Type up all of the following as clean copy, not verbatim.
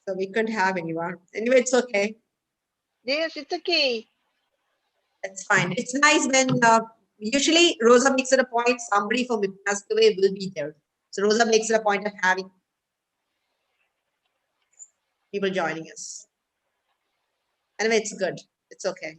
So we couldn't have anyone. Anyway, it's okay. Yes, it's okay. It's fine. It's nice when usually Rosa makes it a point, somebody from Passaway will be there. So Rosa makes it a point of having people joining us. Anyway, it's good. It's okay.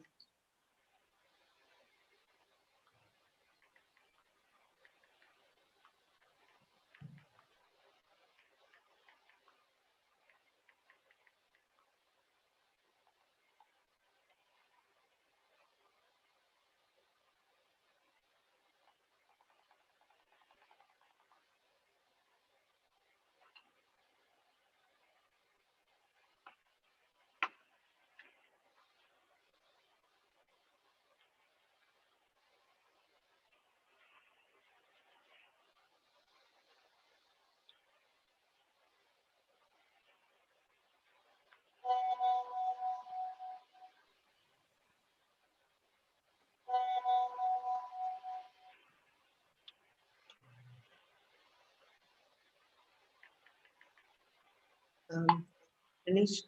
Finish.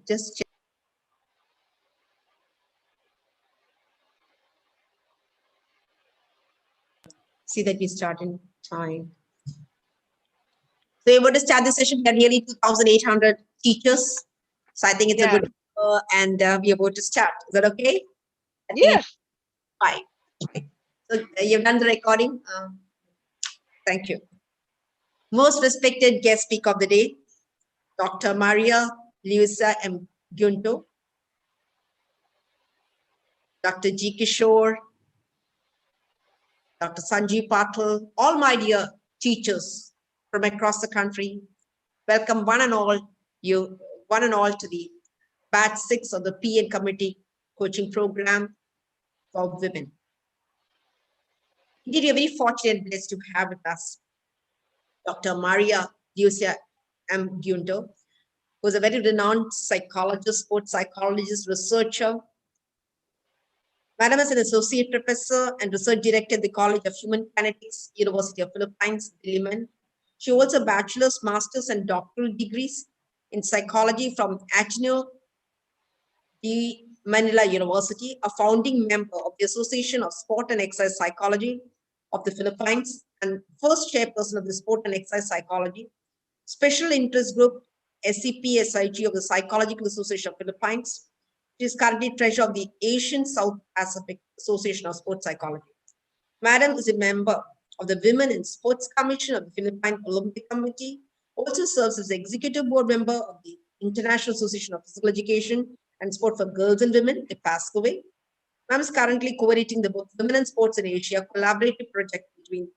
Just check. See that we start in time. So you're going to start the session. We are nearly 2,800 teachers. So I think it's a good and we are about to start. Is that okay? Yes. Fine. So you've done the recording. Thank you. Most respected guest speaker of the day, Dr. Maria Luisa M. Gunto, Dr. G. Kishore, Dr. Sanjeev Patil, all my dear teachers from across the country. Welcome one and all to the batch 6 of the PN Committee coaching program for women. Indeed, we are very fortunate and blessed to have with us Dr. Maria Luisa M. Gunto, who is a very renowned psychologist, sports psychologist, researcher. Madam is an associate professor and research director at the College of Human Kinetics, University of Philippines, Diliman. She holds a bachelor's, master's, and doctoral degrees in psychology from Ateneo de Manila University, a founding member of the Association of Sport and Exercise Psychology of the Philippines, and first chairperson of the Sport and Exercise Psychology, Special Interest Group, SCP-SIG of the Psychological Association of Philippines. She is currently treasurer of the Asian South Pacific Association of Sports Psychology. Madam is a member of the Women in Sports Commission of the Philippine Olympic Committee, also serves as the executive board member of the International Association of Physical Education and Sport for Girls and Women, IPASCOE. Madam is currently co-editing the book Women in Sports in Asia, collaborative project between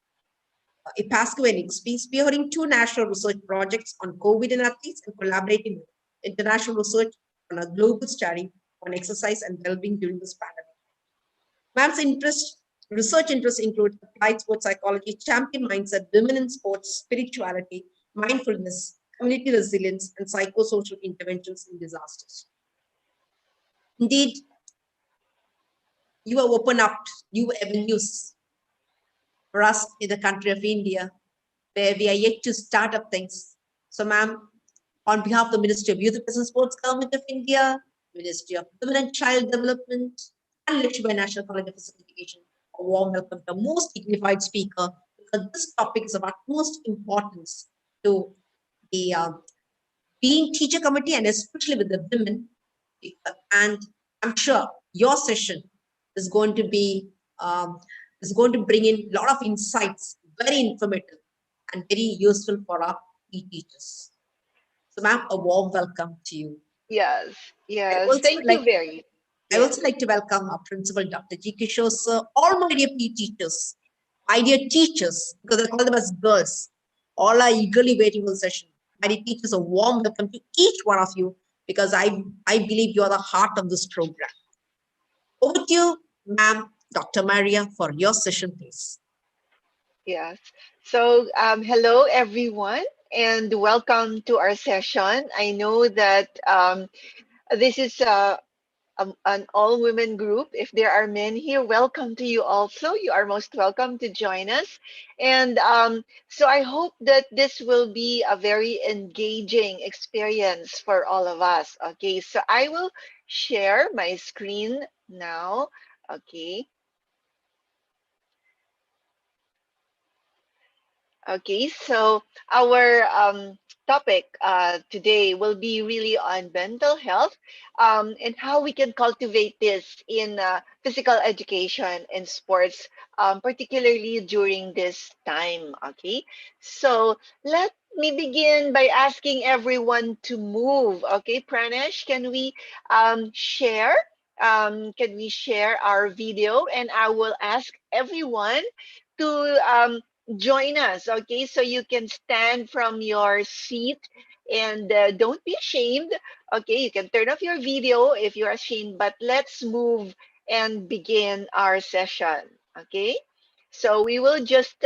IPASCOE and IXP, spearheading 2 national research projects on COVID in athletes and collaborating with international research on a global study on exercise and well-being during this pandemic. Ma'am's research interests include applied sports psychology, champion mindset, women in sports, spirituality, mindfulness, community resilience, and psychosocial interventions in disasters. Indeed, you have opened up new avenues for us in the country of India, where we are yet to start up things. So, ma'am, on behalf of the Ministry of Youth Affairs and Sports, Government of India, Ministry of Women and Child Development, and Lakshmi National College of Physical Education, a warm welcome to the most dignified speaker, because this topic is of utmost importance to the Being Teacher Committee and especially with the women. And I'm sure your session is going to be bring in a lot of insights, very informative and very useful for our teachers. So, ma'am, a warm welcome to you. Yes. Thank you very. I also like to welcome our principal, Dr. G. Kishore, sir, all my dear PE teachers, my dear teachers, because I call them as girls, all are eagerly waiting for the session. My dear teachers, a warm welcome to each one of you, because I believe you are the heart of this program. Over to you, ma'am, Dr. Maria, for your session, please. Yes. So, hello, everyone, and welcome to our session. I know that this is an all-women group. If there are men here, welcome to you also. You are most welcome to join us. And so I hope that this will be a very engaging experience for all of us. Okay, so I will share my screen now. Okay. Okay, so our topic today will be really on mental health and how we can cultivate this in physical education and sports, particularly during this time. Okay, so let me begin by asking everyone to move. Okay, Pranesh, can we share? Can we share our video? And I will ask everyone to join us. Okay, so you can stand from your seat and don't be ashamed. Okay, you can turn off your video if you're ashamed, but let's move and begin our session. Okay, so we will just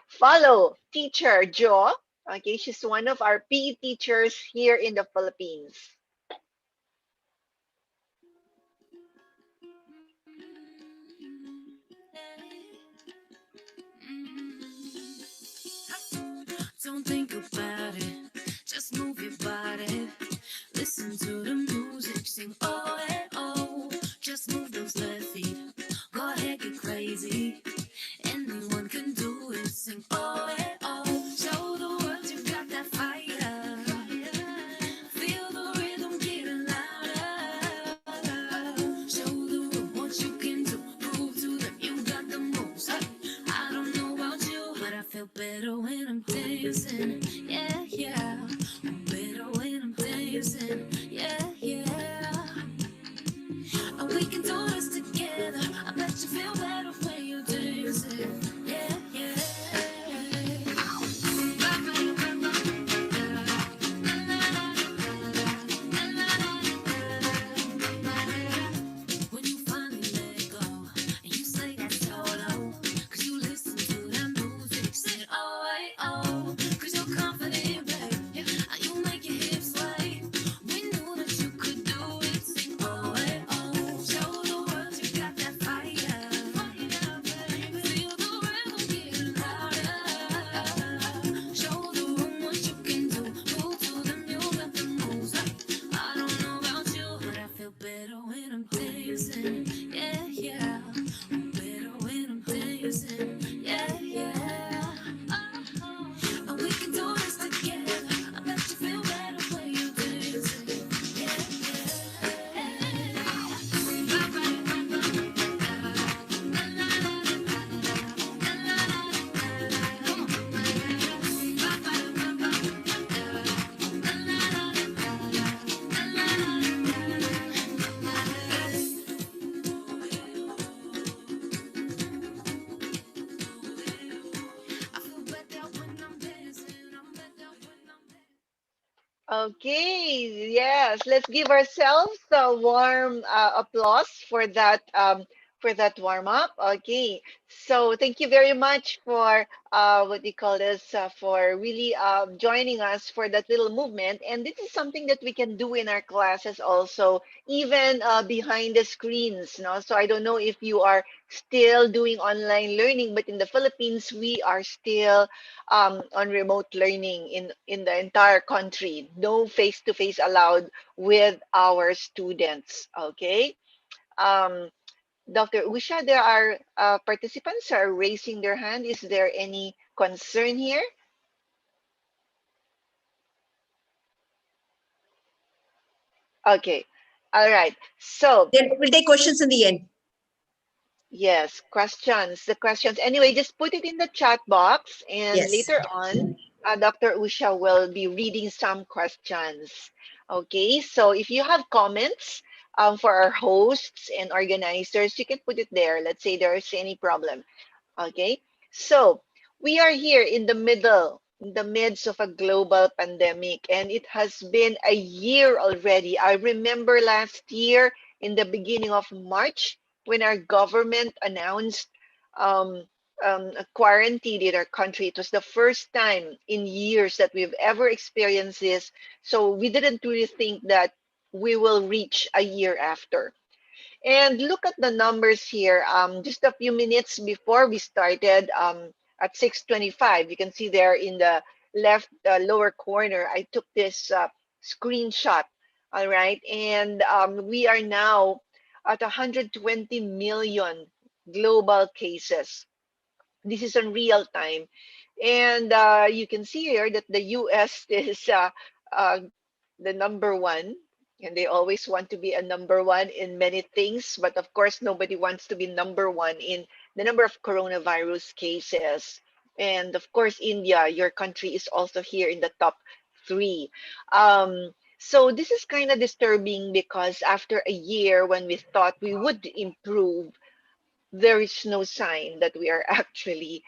follow teacher Jo. Okay, she's one of our PE teachers here in the Philippines. Don't think about it, just move your body. Listen to the music, sing oh and oh. Just move those left feet, go ahead, get crazy. Anyone can do it, sing oh and oh. Show the world you got that fire. Feel the rhythm getting louder. Show the world what you can do, prove to them you got the moves. I don't know about you, but I feel better when I'm dancing. Yeah, yeah. I'm better when I'm dancing. Yeah, yeah. And we can do this together. I bet you feel better when you're dancing. Yeah, yeah. When you finally let go and you say that solo, cause you listen to that music, say oh, hey, oh, cause you're confident, babe. Yeah, you make your hips sway. We knew that you could do it, sing oh, hey, oh. Show the world you got that fire, baby. Feel the rhythm getting louder. Show the room what you can do, move to the music, got the moves. I don't know about you, but I feel better when I'm dancing. Yeah, yeah. I'm better when I'm dancing. Yeah, yeah. And we can do this together. I bet you feel better when you're dancing. Yeah, I feel better when I'm dancing. I'm better when I'm dancing. Okay, yes, let's give ourselves a warm applause for that warm up. Okay, so thank you very much for what do you call this for really joining us for that little movement. And this is something that we can do in our classes also, even behind the screens. No, so I don't know if you are still doing online learning, but in the Philippines we are still on remote learning in the entire country. No face-to-face allowed with our students. Okay. Um, Dr. Usha, there are participants who are raising their hand. Is there any concern here? Okay. All right. So, Then we'll take questions in the end. yes, questions. The questions. Anyway, just put it in the chat box, and Yes. later on, Dr. Usha will be reading some questions. Okay, so if you have comments for our hosts and organizers, you can put it there. Let's say there's any problem. Okay, so we are here in the midst of a global pandemic, and it has been a year already. I remember last year in the beginning of March when our government announced um, a quarantine in our country. It was the first time in years that we've ever experienced this. So we didn't really think that we will reach a year after. And look at the numbers here. Just a few minutes before we started, at 6:25, you can see there in the left lower corner, I took this screenshot. All right, and we are now at 120 million global cases. This is in real time. And you can see here that the US is uh, the number one, and they always want to be a number one in many things. But of course, nobody wants to be number one in the number of coronavirus cases. And of course, India, your country, is also here in the top three. So this is kind of disturbing because after a year when we thought we would improve, there is no sign that we are actually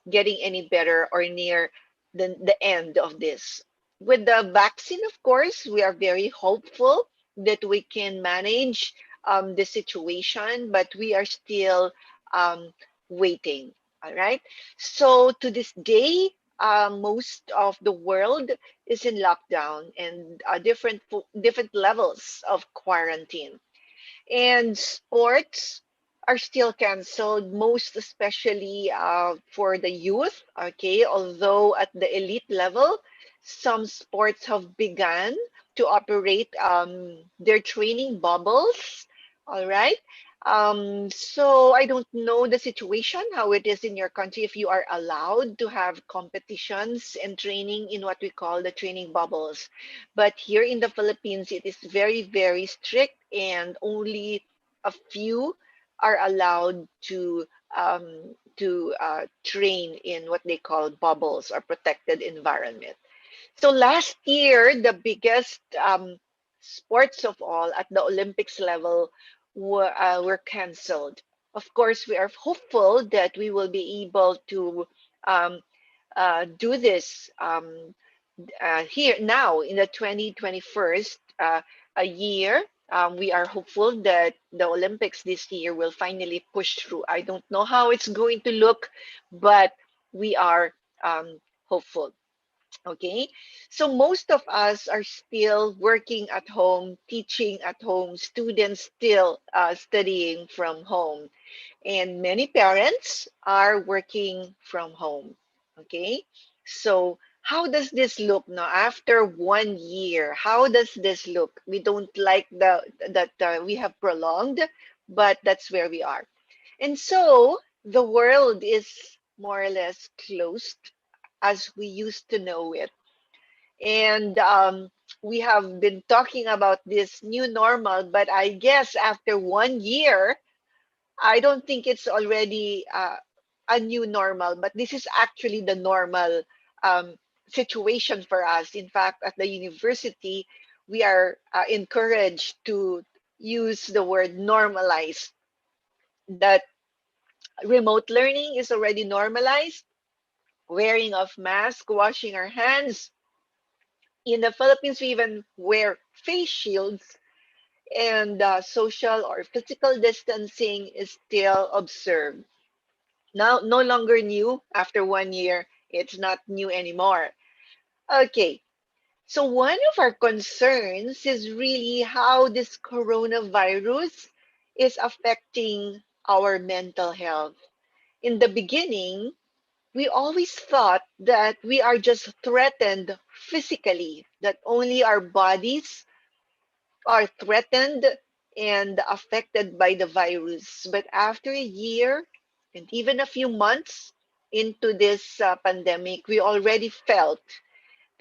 getting any better or near the end of this. With the vaccine, of course, we are very hopeful that we can manage the situation, but we are still um, waiting. All right. So to this day, most of the world is in lockdown and different levels of quarantine, and sports are still canceled, most especially for the youth. Okay, although at the elite level, some sports have begun to operate their training bubbles. All right. So I don't know the situation, how it is in your country, if you are allowed to have competitions and training in what we call the training bubbles. But here in the Philippines, it is very, very strict, and only a few are allowed to train in what they call bubbles or protected environment. So last year, the biggest sports of all at the Olympics level were canceled. Of course, we are hopeful that we will be able to um, do this here now in the 2021 a year. We are hopeful that the Olympics this year will finally push through. I don't know how it's going to look, but we are hopeful. Okay, so most of us are still working at home, teaching at home, students still studying from home, and many parents are working from home. Okay, so how does this look now after 1 year? How does this look? We don't like that we have prolonged, but that's where we are. And so the world is more or less closed as we used to know it. And we have been talking about this new normal, but I guess after 1 year, I don't think it's already a new normal, but this is actually the normal um, situation for us. In fact, at the university, we are encouraged to use the word normalized, that remote learning is already normalized, wearing of mask, washing our hands. In the Philippines, we even wear face shields, and social or physical distancing is still observed. Now, no longer new after 1 year. It's not new anymore. Okay, so one of our concerns is really how this coronavirus is affecting our mental health. In the beginning, we always thought that we are just threatened physically, that only our bodies are threatened and affected by the virus. But after a year and even a few months into this pandemic, we already felt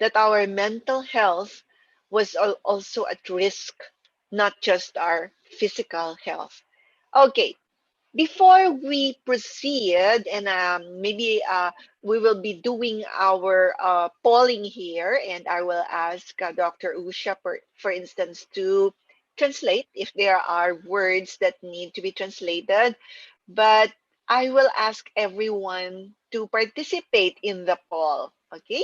that our mental health was also at risk, not just our physical health. Okay, before we proceed, and maybe we will be doing our polling here, and I will ask Dr. Usha, for instance, to translate if there are words that need to be translated. But I will ask everyone to participate in the poll. Okay?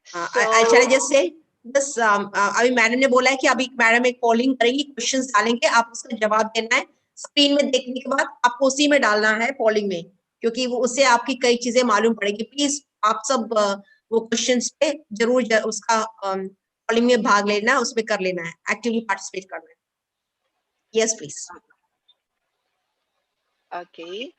Shall I So, just say बस अभी madam ने बोला है कि अभी madam एक polling करेंगी, questions डालेंगे, आप उसका जवाब देना है। स्क्रीन में देखने के बाद आपको उसी में डालना है पोलिंग में, क्योंकि वो उससे आपकी कई चीजें मालूम पड़ेगी। प्लीज आप सब वो क्वेश्चंस पे जरूर उसका पोलिंग में भाग लेना है, उसमें कर लेना है, एक्टिवली पार्टिसिपेट करना है। Yes please. Okay.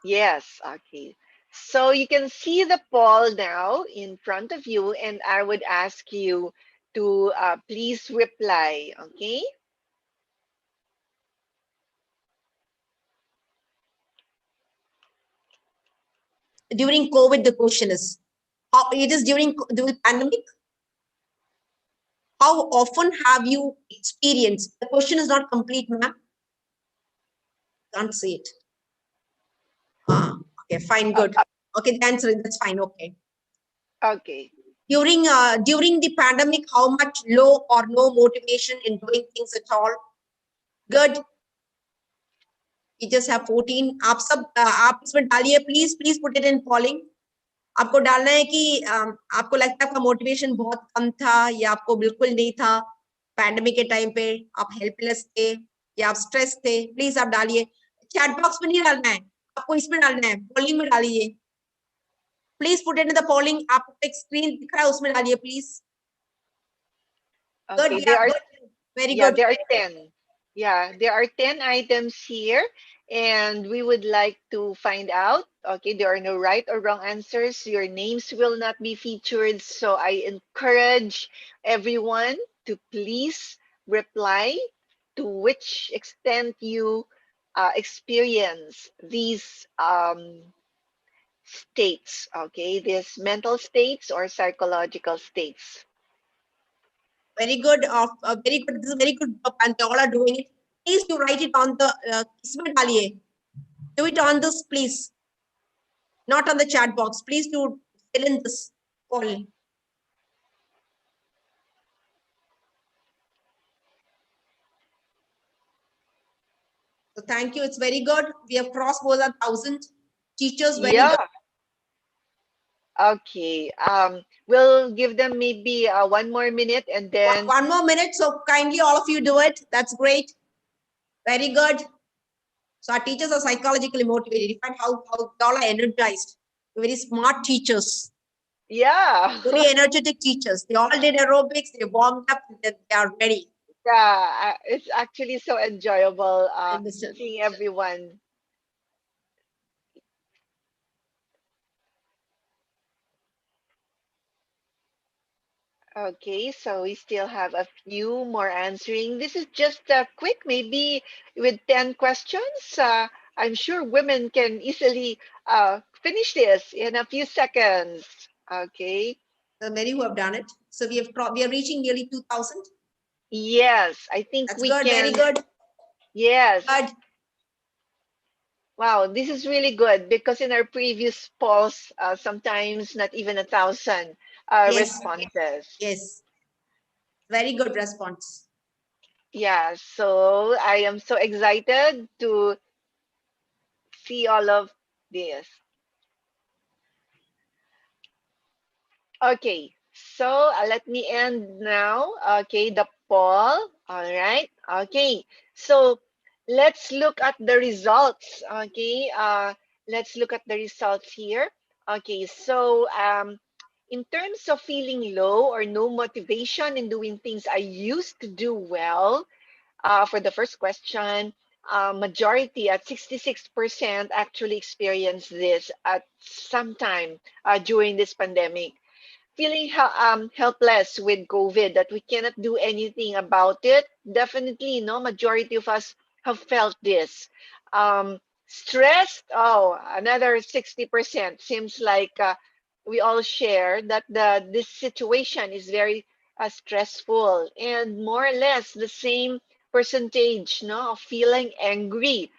Yes. Okay. So you can see the poll now in front of you, and I would ask you to please reply. Okay. During COVID, the question is, how it is during the pandemic? How often have you experienced? The question is not complete, ma'am. Can't see it. Okay, fine, good. Okay, the answer is that's fine. Okay. Okay. During the pandemic, how much low or no motivation in doing things at all? Good. You just have 14. आप इसमें डालिए please put it in polling. आपको डालना है कि आपको लगता है आपका मोटिवेशन बहुत कम था या आपको बिल्कुल नहीं था पैंडेमिक के टाइम पे, आप हेल्पलेस थे या आप स्ट्रेस थे, प्लीज आप डालिए. चैट बॉक्स में नहीं डालना है, आपको इसमें डालना है, पोलिंग में डालिए. Please put it in the polling. आपको एक स्क्रीन दिख रहा है, उसमें डालिए please. Good, Okay. There are very Yeah, good. there are 10. Yeah, there are 10 items here, and we would like to find out. Okay, there are no right or wrong answers. Your names will not be featured. So I encourage everyone to please reply to which extent you experience these states, okay, these mental states or psychological states. Very good. Very good. This is very good. And they all are doing it. Please, you write it on the. इसमें डालिए. Do it on this, please. Not on the chat box. Please do fill in this poll. So thank you. It's very good. We have crossed more than 1,000 teachers. Very Yeah. good. Okay. We'll give them maybe 1 more minute and then. One more minute. So kindly all of you do it. That's great. Very good. So our teachers are psychologically motivated. In fact, how y'all are energized. Very smart teachers. Yeah. Very energetic teachers. They all did aerobics. They warmed up. And they are ready. Yeah. It's actually so enjoyable Understood. seeing everyone. Okay, so we still have a few more answering. This is just quick, maybe with 10 questions. I'm sure women can easily finish this in a few seconds. Okay. There are many who have done it. So we are reaching nearly 2,000. Yes, I think That's we good. can. Very good. Yes. Good. Wow, this is really good because in our previous polls, sometimes not even 1,000 Yes. responses. Yes. Very good response. Yeah, so I am so excited to see all of this. Okay, so let me end now. Okay, the poll. All right. Okay, so let's look at the results. Okay, let's look at the results here. Okay, so in terms of feeling low or no motivation in doing things I used to do well, for the first question, majority at 66% actually experienced this at some time during this pandemic. Feeling helpless with COVID, that we cannot do anything about it. Definitely, no, majority of us have felt this. Stressed, oh, another 60%. Seems like we all share that this situation is very stressful, and more or less the same percentage, no, of feeling angry.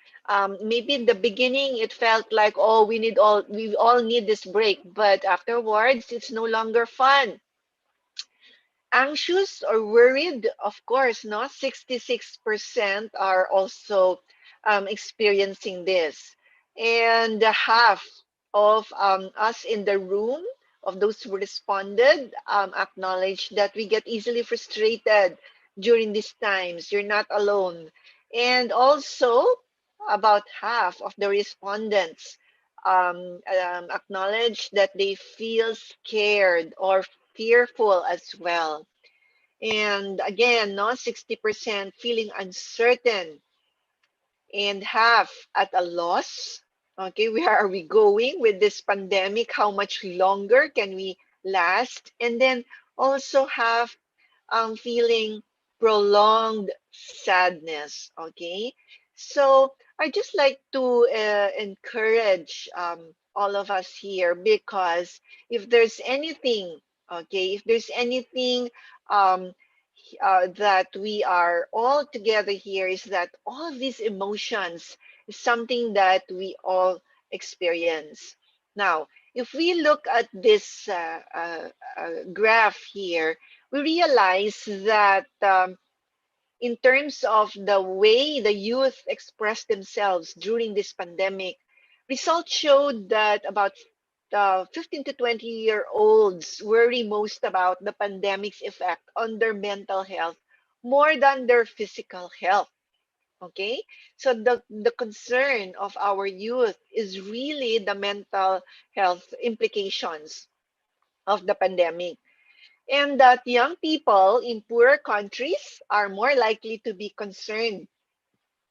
Maybe in the beginning it felt like, oh, we all need this break, but afterwards it's no longer fun. Anxious or worried, of course, no, 66% are also experiencing this, and half of us in the room, of those who responded, acknowledge that we get easily frustrated during these times. You're not alone. And also, about half of the respondents acknowledge that they feel scared or fearful as well. And again, no, 60% feeling uncertain and half at a loss. Okay, where are we going with this pandemic? How much longer can we last? And then also have feeling prolonged sadness. Okay, so I just like to encourage all of us here, because if there's anything, okay, if there's anything um, that we are all together here, is that all these emotions is something that we all experience. Now, if we look at this graph here, we realize that in terms of the way the youth express themselves during this pandemic, results showed that about 15 to 20-year-olds worry most about the pandemic's effect on their mental health more than their physical health. Okay, so the concern of our youth is really the mental health implications of the pandemic, and that young people in poorer countries are more likely to be concerned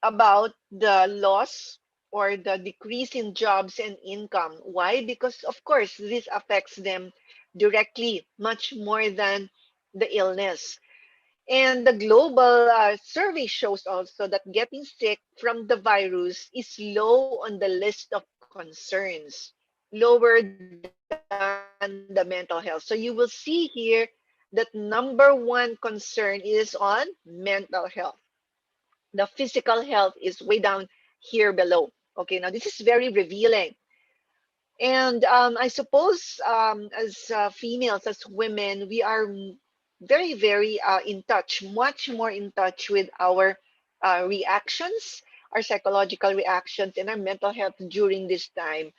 about the loss or the decrease in jobs and income. Why? Because, of course, this affects them directly much more than the illness. And the global survey shows also that getting sick from the virus is low on the list of concerns, lower than the mental health. So you will see here that number one concern is on mental health. The physical health is way down here below. Okay, now this is very revealing. And I suppose as females, as women, we are very, very in touch, much more in touch with our reactions, our psychological reactions, and our mental health during this time.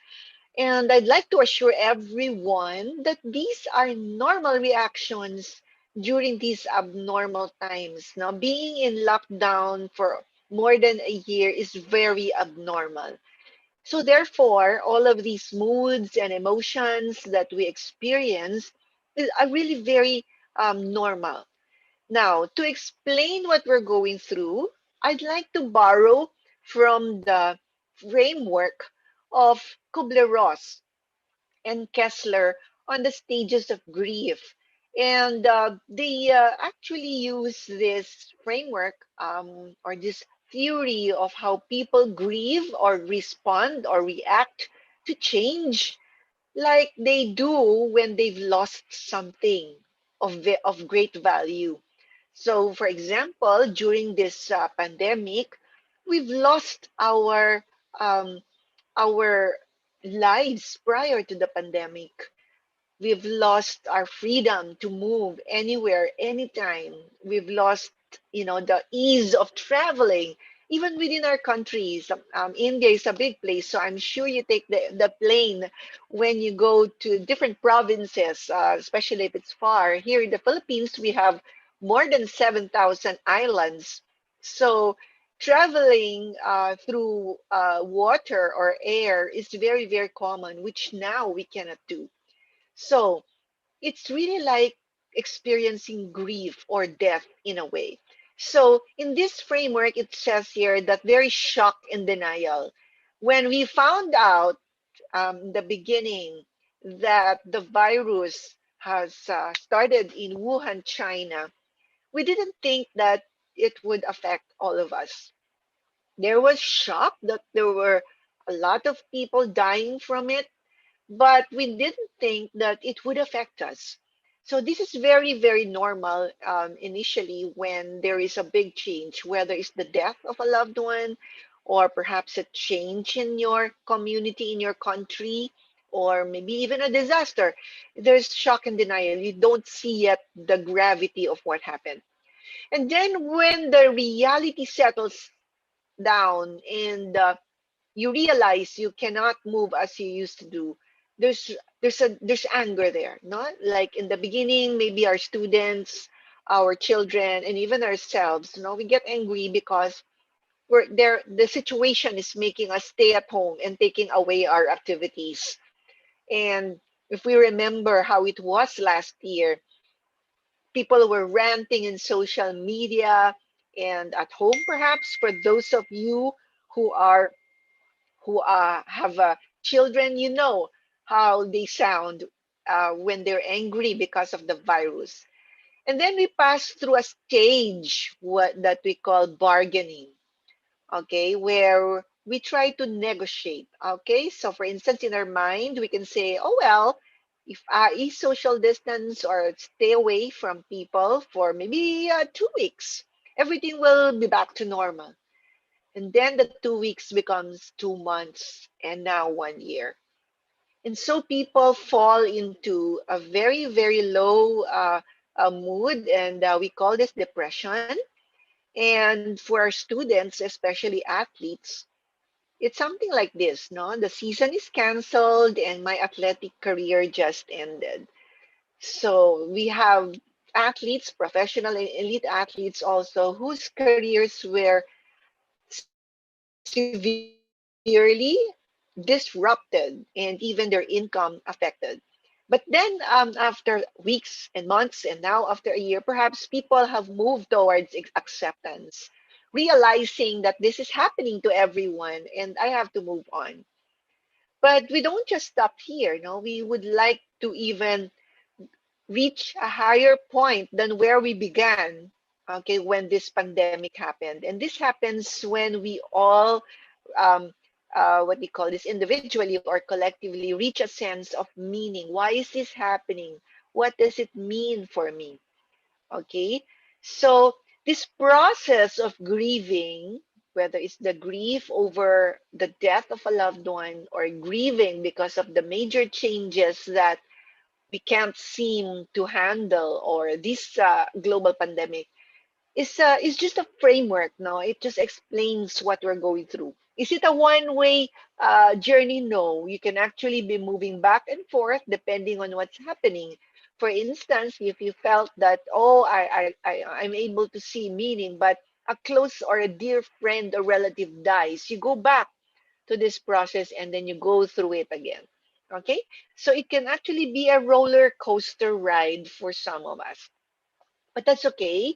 And I'd like to assure everyone that these are normal reactions during these abnormal times. Now, being in lockdown for more than a year is very abnormal. So therefore, all of these moods and emotions that we experience are really very normal. Now, to explain what we're going through, I'd like to borrow from the framework of Kubler-Ross and Kessler on the stages of grief. And they actually use this framework or this theory of how people grieve or respond or react to change like they do when they've lost something of great value. So, for example, during this pandemic, we've lost um, our lives prior to the pandemic. We've lost our freedom to move anywhere, anytime. We've lost, the ease of traveling, even within our countries. India is a big place, so I'm sure you take the plane when you go to different provinces, especially if it's far. Here in the Philippines, we have more than 7,000 islands. So traveling through water or air is very, very common, which now we cannot do. So it's really like experiencing grief or death in a way. So in this framework, it says here that there is shock and denial. When we found out the beginning that the virus has started in Wuhan, China, we didn't think that it would affect all of us. There was shock that there were a lot of people dying from it, but we didn't think that it would affect us. So this is very, very normal initially when there is a big change, whether it's the death of a loved one or perhaps a change in your community, in your country, or maybe even a disaster. There's shock and denial. You don't see yet the gravity of what happened. And then when the reality settles down and you realize you cannot move as you used to do, there's there's anger there, not like in the beginning. Maybe our students, our children, and even ourselves, we get angry because we're there, the situation is making us stay at home and taking away our activities. And if we remember how it was last year, people were ranting in social media and at home, perhaps for those of you who are who have children, you know how they sound when they're angry because of the virus. And then we pass through a stage that we call bargaining, okay, where we try to negotiate, okay? So for instance, in our mind, we can say, oh, well, if I social distance or stay away from people for maybe 2 weeks, everything will be back to normal. And then the 2 weeks becomes 2 months and now 1 year. And so people fall into a very, very low mood, and we call this depression. And for our students, especially athletes, it's something like this, no? The season is canceled and my athletic career just ended. So we have athletes, professional and elite athletes also, whose careers were severely disrupted and even their income affected. But then after weeks and months and now after a year, perhaps people have moved towards acceptance, realizing that this is happening to everyone and I have to move on. But we don't just stop here. No, we would like to even reach a higher point than where we began, okay, when this pandemic happened. And this happens when we all, um, what we call this, individually or collectively, reach a sense of meaning. Why is this happening? What does it mean for me? Okay, so this process of grieving, whether it's the grief over the death of a loved one or grieving because of the major changes that we can't seem to handle, or this global pandemic, is just a framework. No, it just explains what we're going through. Is it a one-way journey? No, you can actually be moving back and forth depending on what's happening. For instance, if you felt that, oh, I'm able to see meaning, but a close or a dear friend or relative dies, you go back to this process and then you go through it again. Okay, so it can actually be a roller coaster ride for some of us, but that's okay.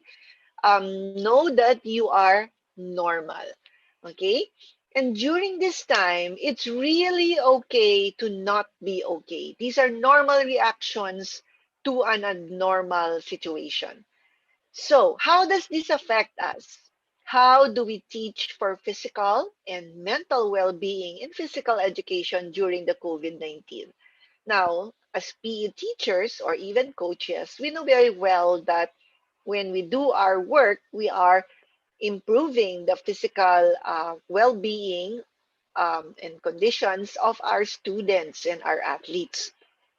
Know that you are normal. Okay, and during this time, it's really okay to not be okay. These are normal reactions to an abnormal situation. So, how does this affect us? How do we teach for physical and mental well being in physical education during the COVID 19? Now, as PE teachers or even coaches, we know very well that when we do our work, we are improving the physical well being and conditions of our students and our athletes.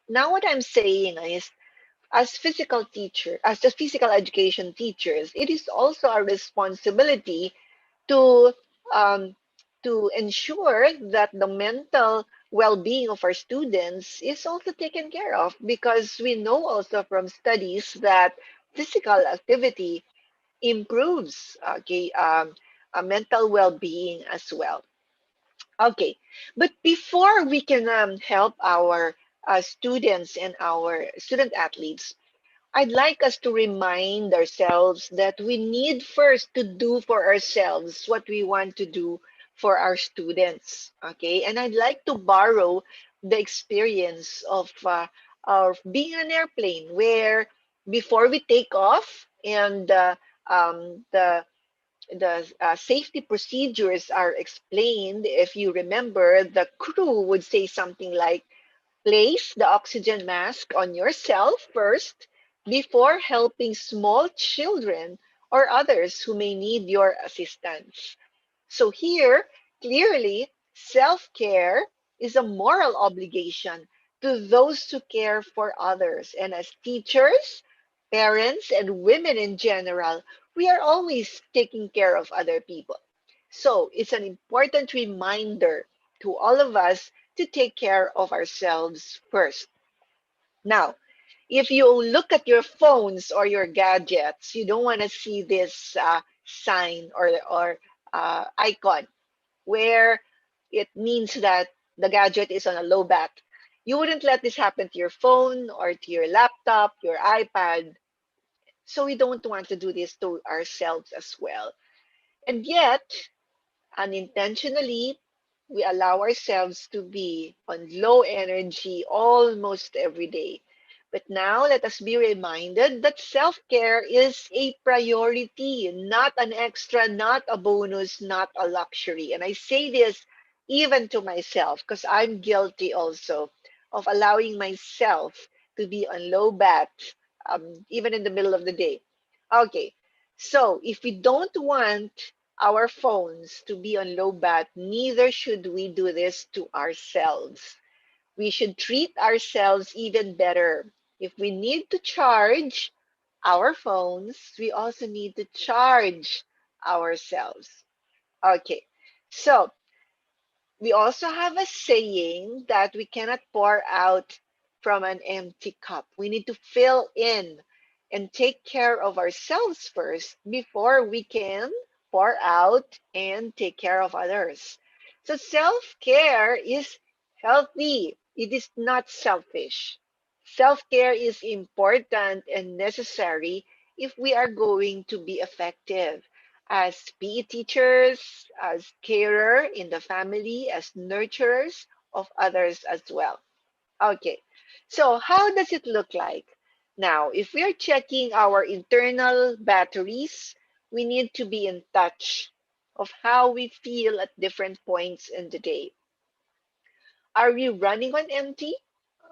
Now, what I'm saying is, as the physical education teachers, it is also our responsibility to um, to ensure that the mental well-being of our students is also taken care of, because we know also from studies that physical activity improves, okay, mental well-being as well. Okay, but before we can help our students and our student athletes, I'd like us to remind ourselves that we need first to do for ourselves what we want to do for our students. Okay, and I'd like to borrow the experience of being an airplane, where before we take off and the safety procedures are explained. If you remember, the crew would say something like, place the oxygen mask on yourself first before helping small children or others who may need your assistance. So here, clearly, self-care is a moral obligation to those who care for others. And as teachers, parents, and women in general, we are always taking care of other people. So it's an important reminder to all of us to take care of ourselves first. Now, if you look at your phones or your gadgets, you don't want to see this sign or icon where it means that the gadget is on a low bat. You wouldn't let this happen to your phone or to your laptop, your iPad. So we don't want to do this to ourselves as well. And yet, Unintentionally, we allow ourselves to be on low energy almost every day. But now let us be reminded that self care is a priority, not an extra, not a bonus, not a luxury. And I say this even to myself because I'm guilty also of allowing myself to be on low bat, even in the middle of the day. Okay, so if we don't want our phones to be on low bat, neither should we do this to ourselves. We should treat ourselves even better. If we need to charge our phones, we also need to charge ourselves. Okay, so we also have a saying that we cannot pour out from an empty cup. We need to fill in and take care of ourselves first before we can pour out and take care of others. So self care is healthy, it is not selfish. Self care is important and necessary if we are going to be effective as PE teachers, as carer in the family, as nurturers of others as well. Okay, so how does it look like? Now, if we are checking our internal batteries, we need to be in touch of how we feel at different points in the day. Are we running on empty?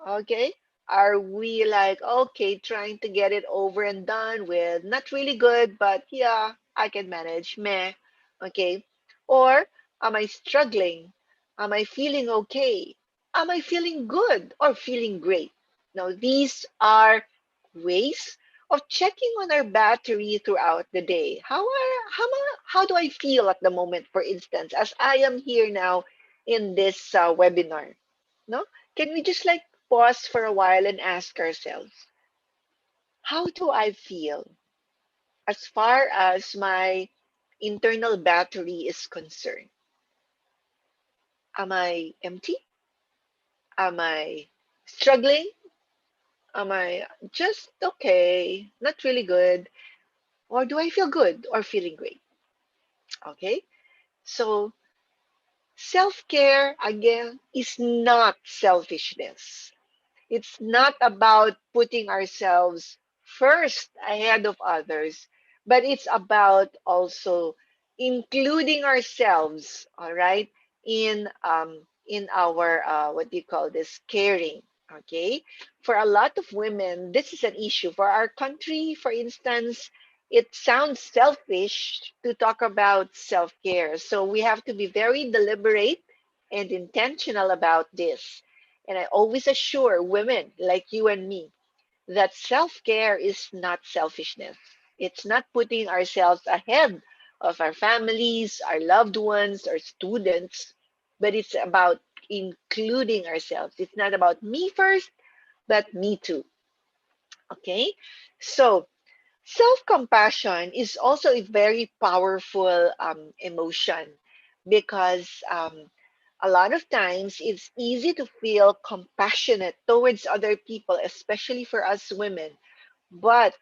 Okay. Are we like, okay, trying to get it over and done with? Not really good, but yeah, I can manage. Meh. Okay. Or am I struggling? Am I feeling okay? Am I feeling good or feeling great? Now, these are ways of checking on our battery throughout the day. How do I feel at the moment, for instance, as I am here now in this webinar? No? Can we just like pause for a while and ask ourselves, how do I feel as far as my internal battery is concerned? Am I empty? Am I struggling? Am I just okay, not really good? Or do I feel good or feeling great? Okay. So self care, again, is not selfishness. It's not about putting ourselves first ahead of others, but it's about also including ourselves, all right, in our what do you call this, caring. Okay, for a lot of women, this is an issue. For our country, for instance, it sounds selfish to talk about self-care. So we have to be very deliberate and intentional about this. And I always assure women like you and me that self care is not selfishness. It's not putting ourselves ahead of our families, our loved ones, our students, but it's about including ourselves. It's not about me first, but me too. Okay? So, self compassion is also a very powerful emotion because a lot of times it's easy to feel compassionate towards other people, especially for us women, but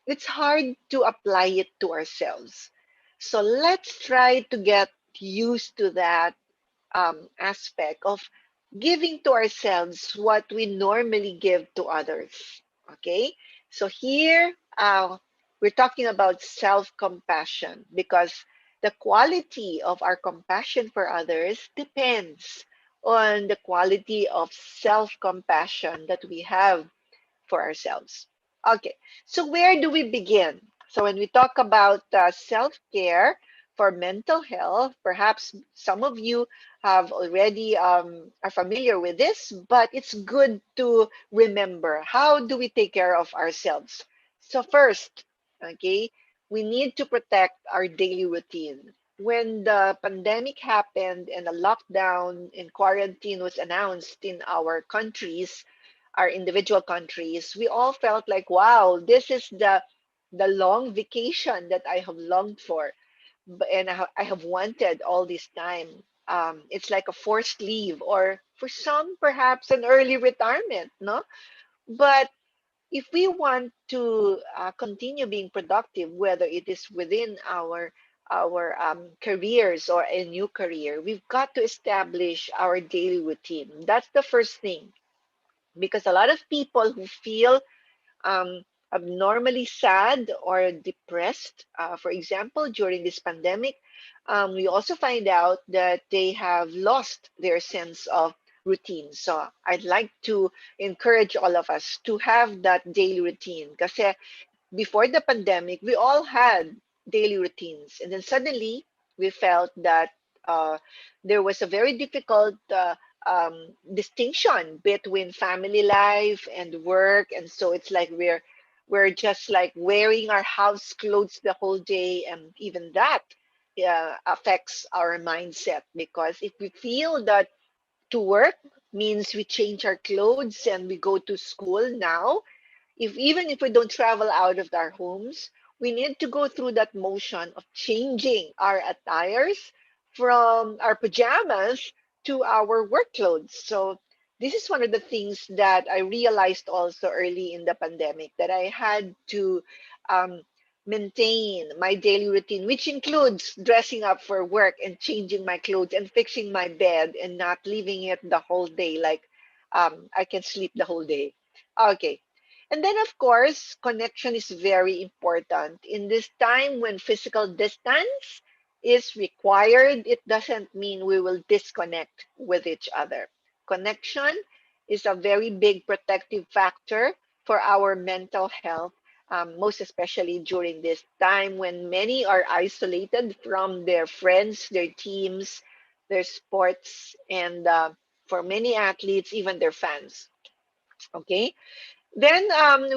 it's hard to apply it to ourselves. So let's try to get used to that aspect of giving to ourselves what we normally give to others. Okay, so here we're talking about self compassion because the quality of our compassion for others depends on the quality of self compassion that we have for ourselves. Okay, so where do we begin? So when we talk about self-care for mental health, perhaps some of you have already are familiar with this, but it's good to remember, how do we take care of ourselves? So first, okay, we need to protect our daily routine. When the pandemic happened and the lockdown and quarantine was announced in our countries, our individual countries, we all felt like, wow, this is the long vacation that I have longed for, and I have wanted all this time. It's like a forced leave, or for some, perhaps an early retirement, no? But if we want to continue being productive, whether it is within our careers or a new career, we've got to establish our daily routine. That's the first thing, because a lot of people who feel um, abnormally sad or depressed, for example, during this pandemic, we also find out that they have lost their sense of routine. So I'd like to encourage all of us to have that daily routine. Kasi before the pandemic, we all had daily routines. And then suddenly we felt that uh, there was a very difficult distinction between family life and work. And so it's like we're just like wearing our house clothes the whole day. And even that affects our mindset, because if we feel that to work means we change our clothes and we go to school now, if even if we don't travel out of our homes, we need to go through that motion of changing our attires from our pajamas to our work clothes. So this is one of the things that I realized also early in the pandemic, that I had to um, maintain my daily routine, which includes dressing up for work and changing my clothes and fixing my bed and not leaving it the whole day. Like I can sleep the whole day. Okay. And then, of course, connection is very important. In this time when physical distance is required, it doesn't mean we will disconnect with each other. Connection is a very big protective factor for our mental health, most especially during this time when many are isolated from their friends, their teams, their sports, and for many athletes, even their fans. Okay, then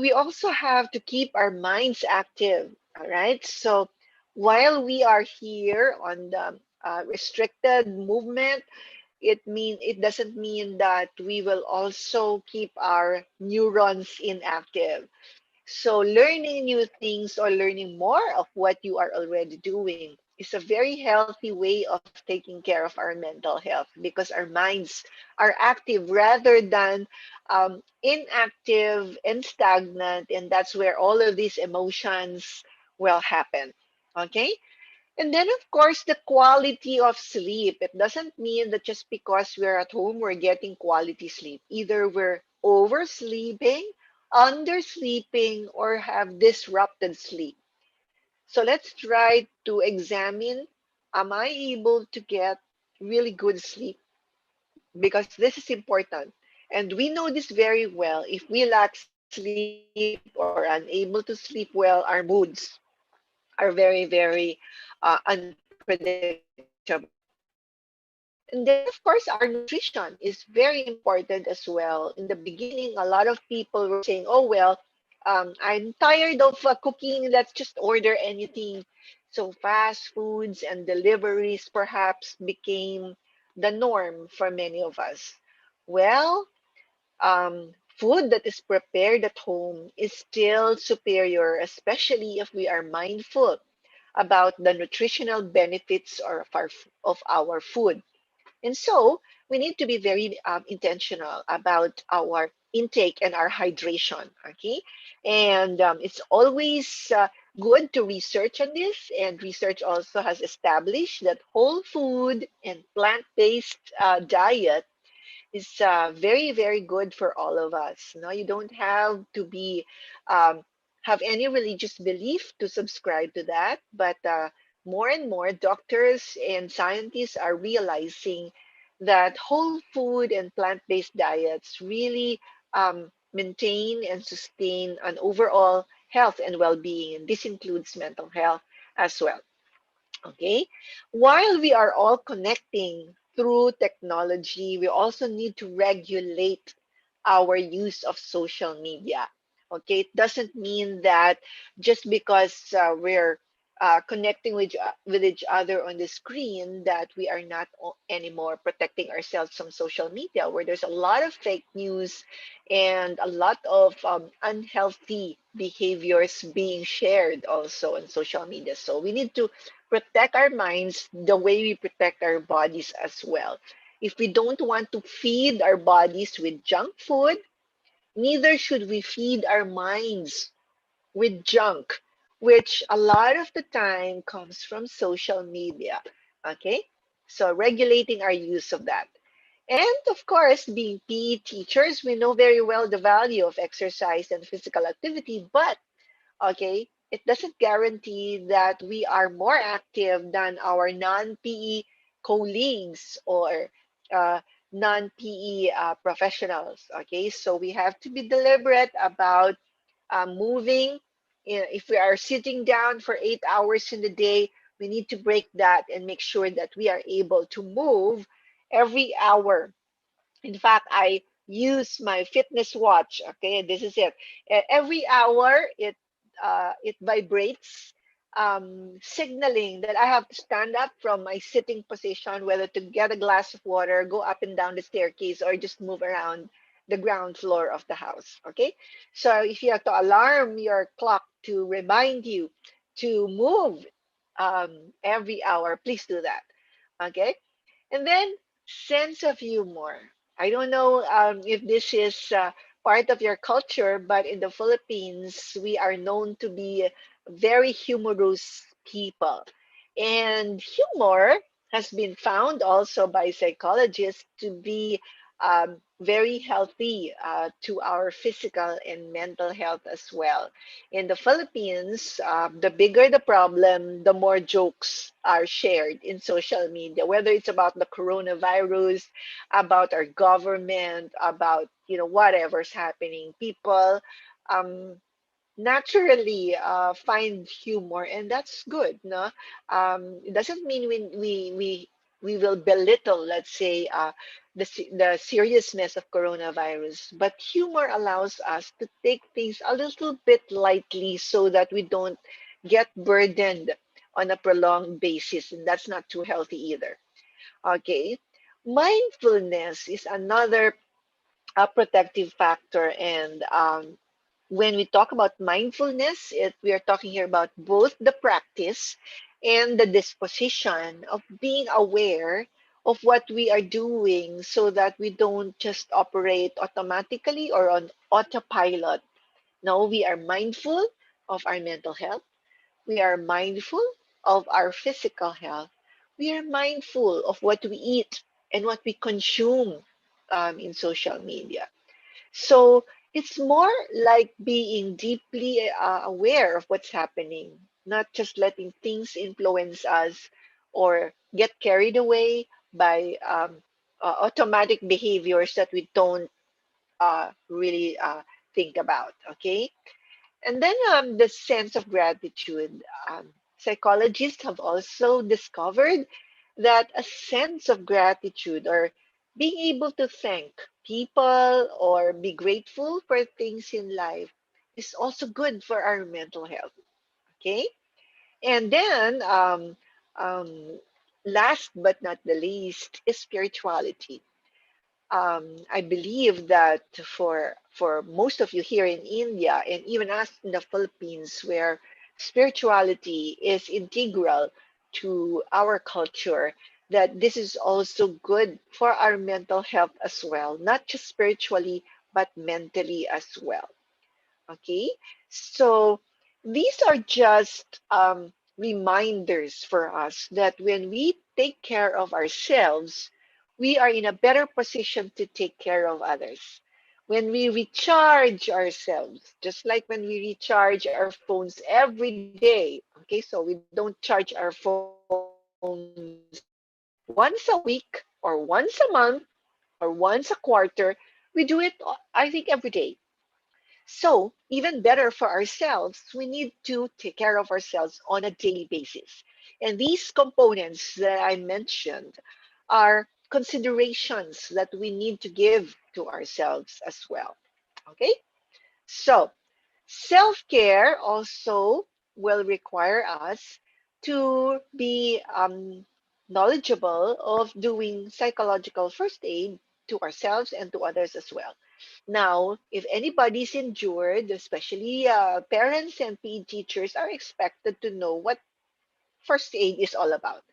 we also have to keep our minds active. All right. So while we are here on the restricted movement, it doesn't mean that we will also keep our neurons inactive. So learning new things or learning more of what you are already doing is a very healthy way of taking care of our mental health, because our minds are active rather than inactive and stagnant. And that's where all of these emotions will happen. Okay. And then, of course, the quality of sleep. It doesn't mean that just because we're at home, we're getting quality sleep. Either we're oversleeping, undersleeping, or have disrupted sleep. So let's try to examine, am I able to get really good sleep? Because this is important. And we know this very well. If we lack sleep or unable to sleep well, our moods are very, very unpredictable. And then, of course, our nutrition is very important as well. In the beginning, a lot of people were saying, oh, well, I'm tired of cooking. Let's just order anything. So fast foods and deliveries perhaps became the norm for many of us. Well, food that is prepared at home is still superior, especially if we are mindful about the nutritional benefits of our food. And so we need to be very intentional about our intake and our hydration. Okay. And it's always good to research on this. And research also has established that whole food and plant based diet is very, very good for all of us. No, you don't have to be um, have any religious belief to subscribe to that, but more and more doctors and scientists are realizing that whole food and plant-based diets really maintain and sustain an overall health and well-being, and this includes mental health as well. Okay. While we are all connecting through technology, we also need to regulate our use of social media. Okay. It doesn't mean that just because we're connecting with each other on the screen that we are not anymore protecting ourselves from social media, where there's a lot of fake news and a lot of unhealthy behaviors being shared also on social media. So we need to protect our minds the way we protect our bodies as well. If we don't want to feed our bodies with junk food, neither should we feed our minds with junk. which a lot of the time comes from social media. Okay, so regulating our use of that. And of course, being PE teachers, we know very well the value of exercise and physical activity, but okay, it doesn't guarantee that we are more active than our non-PE colleagues or uh, non-PE professionals. Okay, so we have to be deliberate about moving. If we are sitting down for 8 hours in the day, we need to break that and make sure that we are able to move every hour. In fact, I use my fitness watch. Okay, this is it. Every hour, it vibrates, signaling that I have to stand up from my sitting position, whether to get a glass of water, go up and down the staircase, or just move around the ground floor of the house. Okay, so if you have to alarm your clock to remind you to move every hour, please do that. Okay, and then sense of humor. I don't know if this is part of your culture, but in the Philippines, we are known to be very humorous people. And humor has been found also by psychologists to be very healthy to our physical and mental health as well. In the Philippines, the bigger the problem, the more jokes are shared in social media, whether it's about the coronavirus, about our government, about whatever's happening. People um, naturally find humor, and that's good. No, it doesn't mean we will belittle, let's say, the seriousness of coronavirus, but humor allows us to take things a little bit lightly so that we don't get burdened on a prolonged basis, and that's not too healthy either. Okay, mindfulness is another protective factor, and when we talk about mindfulness, we are talking here about both the practice and the disposition of being aware of what we are doing so that we don't just operate automatically or on autopilot. No, we are mindful of our mental health. We are mindful of our physical health. We are mindful of what we eat and what we consume in social media. So it's more like being deeply aware of what's happening, not just letting things influence us or get carried away by automatic behaviors that we don't really think about. Okay. And then the sense of gratitude. Psychologists have also discovered that a sense of gratitude or being able to thank people or be grateful for things in life is also good for our mental health. Okay. And then um, last but not the least is spirituality. I believe that for most of you here in India and even us in the Philippines, where spirituality is integral to our culture, that this is also good for our mental health as well, not just spiritually, but mentally as well. Okay, so these are just reminders for us that when we take care of ourselves, we are in a better position to take care of others. When we recharge ourselves, just like when we recharge our phones every day, okay, so we don't charge our phones once a week or once a month or once a quarter, we do it, I think, every day. So, even better for ourselves, we need to take care of ourselves on a daily basis. And these components that I mentioned are considerations that we need to give to ourselves as well. Okay? So, self care also will require us to be knowledgeable of doing psychological first aid to ourselves and to others as well. Now, if anybody's injured, especially parents and PE teachers are expected to know what first aid is all about.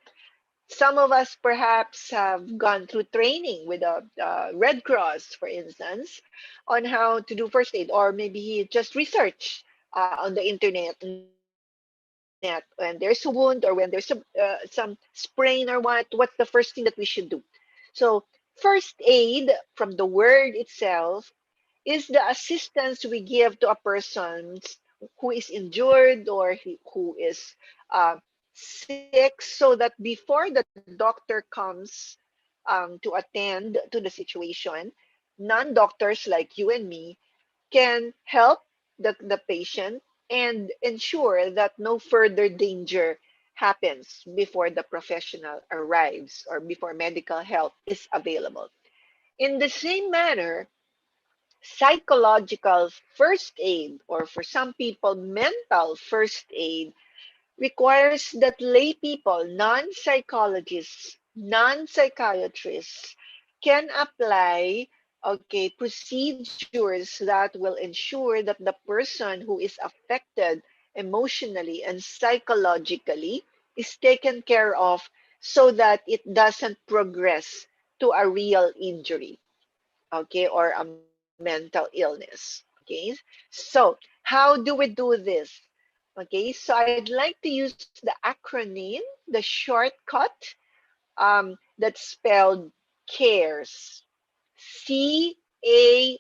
Some of us perhaps have gone through training with a Red Cross, for instance, on how to do first aid, or maybe just research on the internet and net, when there's a wound or when there's some sprain or what's the first thing that we should do? So first aid, from the word itself, is the assistance we give to a person who is injured or who is uh, sick, so that before the doctor comes to attend to the situation, non-doctors like you and me can help the patient and ensure that no further danger happens before the professional arrives or before medical help is available. In the same manner, psychological first aid, or for some people, mental first aid, requires that lay people, non-psychologists, non-psychiatrists, can apply, okay, procedures that will ensure that the person who is affected emotionally and psychologically is taken care of, so that it doesn't progress to a real injury, okay, or a mental illness. Okay, so how do we do this? Okay, so I'd like to use the acronym, the shortcut, that's spelled CARES. CARES.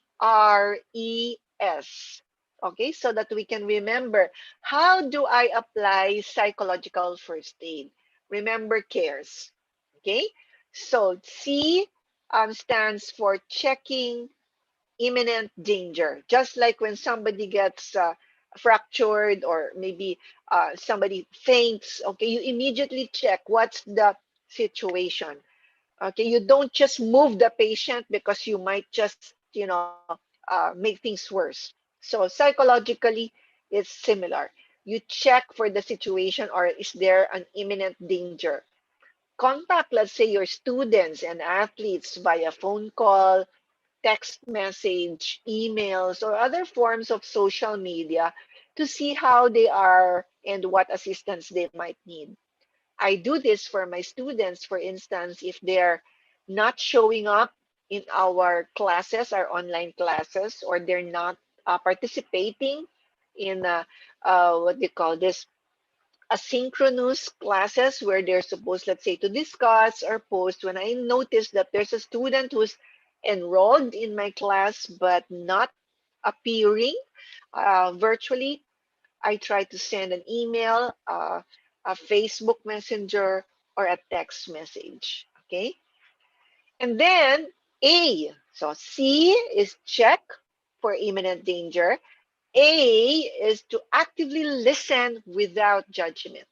Okay, so that we can remember, how do I apply psychological first aid? Remember CARES. Okay, so C stands for checking imminent danger. Just like when somebody gets fractured, or maybe somebody faints, okay, you immediately check what's the situation. Okay, you don't just move the patient because you might just, make things worse. So psychologically, it's similar. You check for the situation, or is there an imminent danger. Contact, let's say, your students and athletes via phone call, text message, emails, or other forms of social media to see how they are and what assistance they might need. I do this for my students, for instance, if they're not showing up in our classes, our online classes, or they're not participating in what they call this, asynchronous classes, where they're supposed, let's say, to discuss or post. When I notice that there's a student who's enrolled in my class but not appearing virtually, I try to send an email, a Facebook Messenger, or a text message. Okay. And then A. So C is check for imminent danger. A is to actively listen without judgment.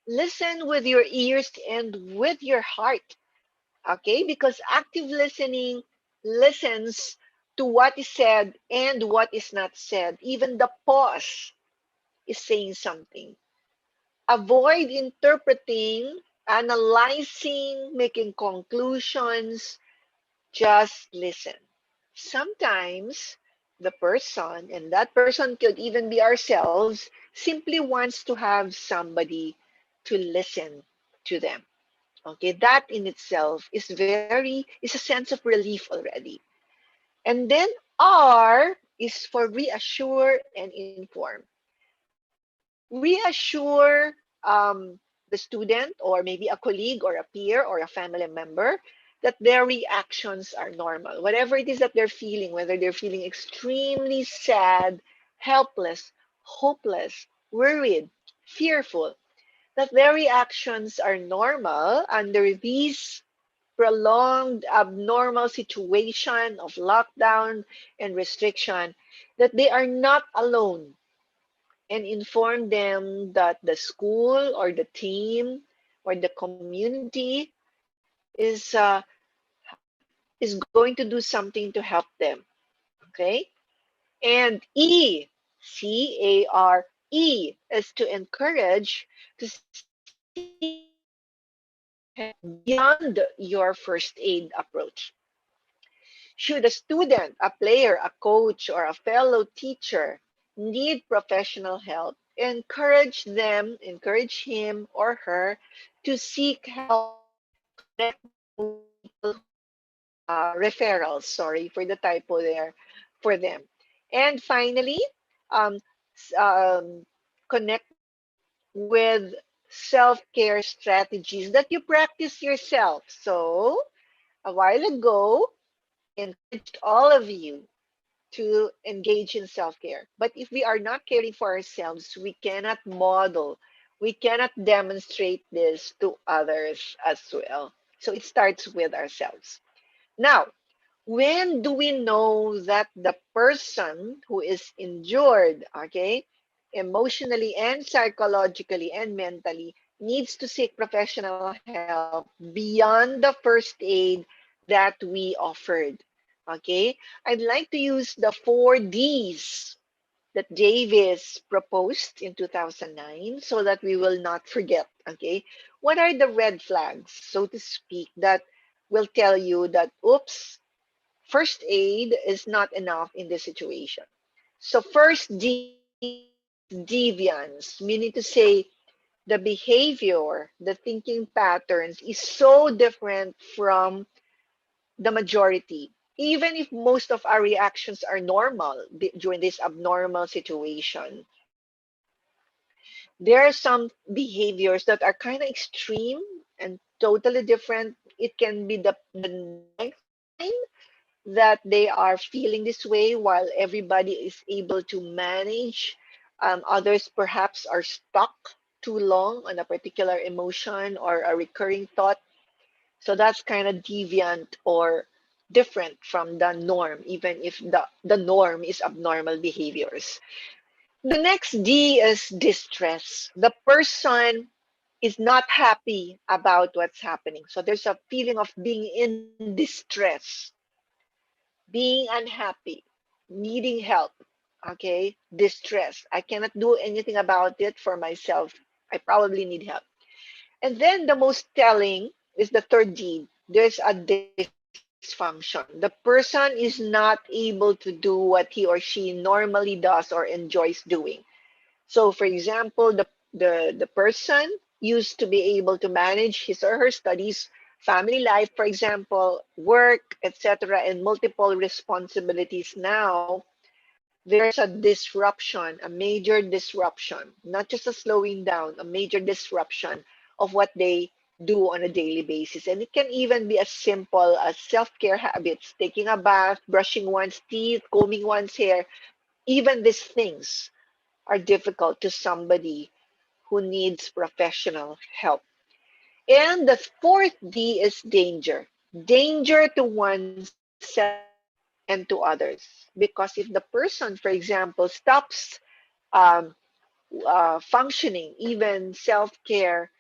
Listen with your ears and with your heart. Okay. Because active listening listens to what is said and what is not said. Even the pause is saying something. Avoid interpreting, analyzing, making conclusions. Just listen. Sometimes the person, and that person could even be ourselves, simply wants to have somebody to listen to them. Okay, that in itself is a sense of relief already. And then R is for reassure and inform. Reassure the student, or maybe a colleague or a peer or a family member, that their reactions are normal. Whatever it is that they're feeling, whether they're feeling extremely sad, helpless, hopeless, worried, fearful, that their reactions are normal under these prolonged abnormal situation of lockdown and restriction, that they are not alone, and inform them that the school or the team or the community is going to do something to help them. Okay. And E, CARE, is to encourage to seek beyond your first aid approach. Should a student, a player, a coach, or a fellow teacher need professional help, encourage him or her to seek help, connect with people, referrals, sorry for the typo there, for them. And finally, um, connect with self-care strategies that you practice yourself. So a while ago, I encouraged all of you to engage in self-care. But if we are not caring for ourselves, we cannot model, we cannot demonstrate this to others as well. So it starts with ourselves. Now, when do we know that the person who is injured, okay, emotionally and psychologically and mentally, needs to seek professional help beyond the first aid that we offered? Okay, I'd like to use the 4Ds that Davis proposed in 2009 so that we will not forget. Okay, what are the red flags, so to speak, that will tell you that, oops, first aid is not enough in this situation? So first D is deviance, meaning to say the behavior, the thinking patterns is so different from the majority. Even if most of our reactions are normal during this abnormal situation, there are some behaviors that are kind of extreme and totally different. It can be the ninth time that they are feeling this way while everybody is able to manage. Others perhaps are stuck too long on a particular emotion or a recurring thought. So that's kind of deviant or different from the norm, even if the norm is abnormal behaviors. The next D is distress. The person is not happy about what's happening. So there's a feeling of being in distress, being unhappy, needing help. Okay, distress. I cannot do anything about it for myself. I probably need help. And then the most telling is the third D. There's a dysfunction. The person is not able to do what he or she normally does or enjoys doing. So, for example, the person used to be able to manage his or her studies, family life, for example, work, etc., and multiple responsibilities. Now, there's a disruption, a major disruption, not just a slowing down, a major disruption of what they do on a daily basis. And it can even be as simple as self-care habits, taking a bath, brushing one's teeth, combing one's hair. Even these things are difficult to somebody who needs professional help. And the fourth D is danger. Danger to oneself and to others. Because if the person, for example, stops um, functioning, even self-care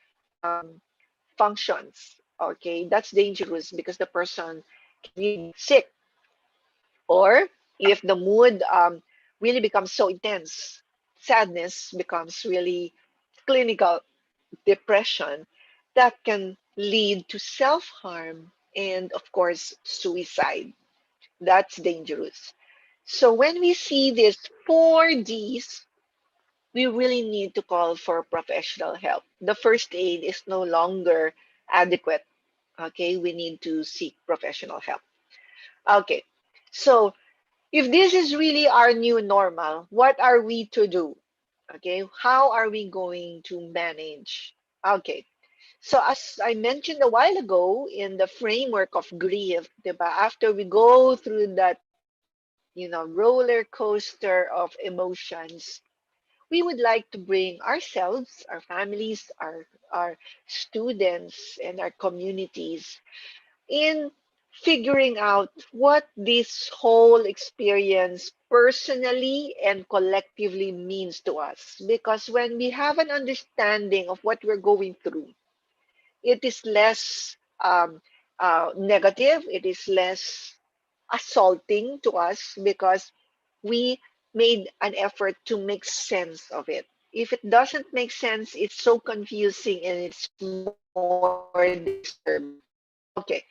functions, okay, that's dangerous because the person can really get sick. Or if the mood really becomes so intense, sadness becomes really clinical depression, that can lead to self-harm and, of course, suicide. That's dangerous. So when we see these 4Ds, we really need to call for professional help. The first aid is no longer adequate. Okay, we need to seek professional help. Okay, so if this is really our new normal, what are we to do? Okay, how are we going to manage? Okay, so as I mentioned a while ago, in the framework of grief, diba, after we go through that, roller coaster of emotions, we would like to bring ourselves, our families, our students, and our communities in figuring out what this whole experience personally and collectively means to us. Because when we have an understanding of what we're going through, it is less negative, it is less assaulting to us because we made an effort to make sense of it. If it doesn't make sense, it's so confusing and it's more disturbing. Okay,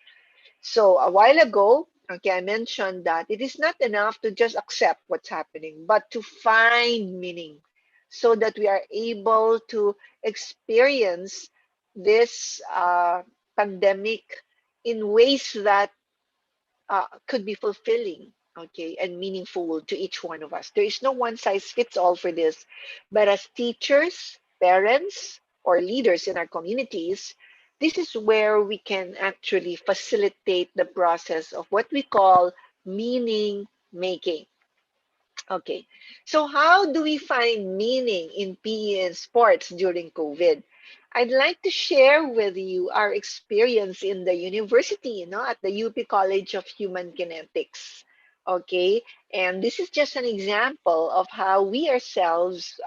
so a while ago, okay, I mentioned that it is not enough to just accept what's happening, but to find meaning so that we are able to experience this pandemic in ways that could be fulfilling, okay, and meaningful to each one of us. There is no one size fits all for this, but as teachers, parents or leaders in our communities, this is where we can actually facilitate the process of what we call meaning making. Okay, so how do we find meaning in PE and sports during COVID? I'd like to share with you our experience in the university, at the UP College of Human Kinetics. Okay, and this is just an example of how we ourselves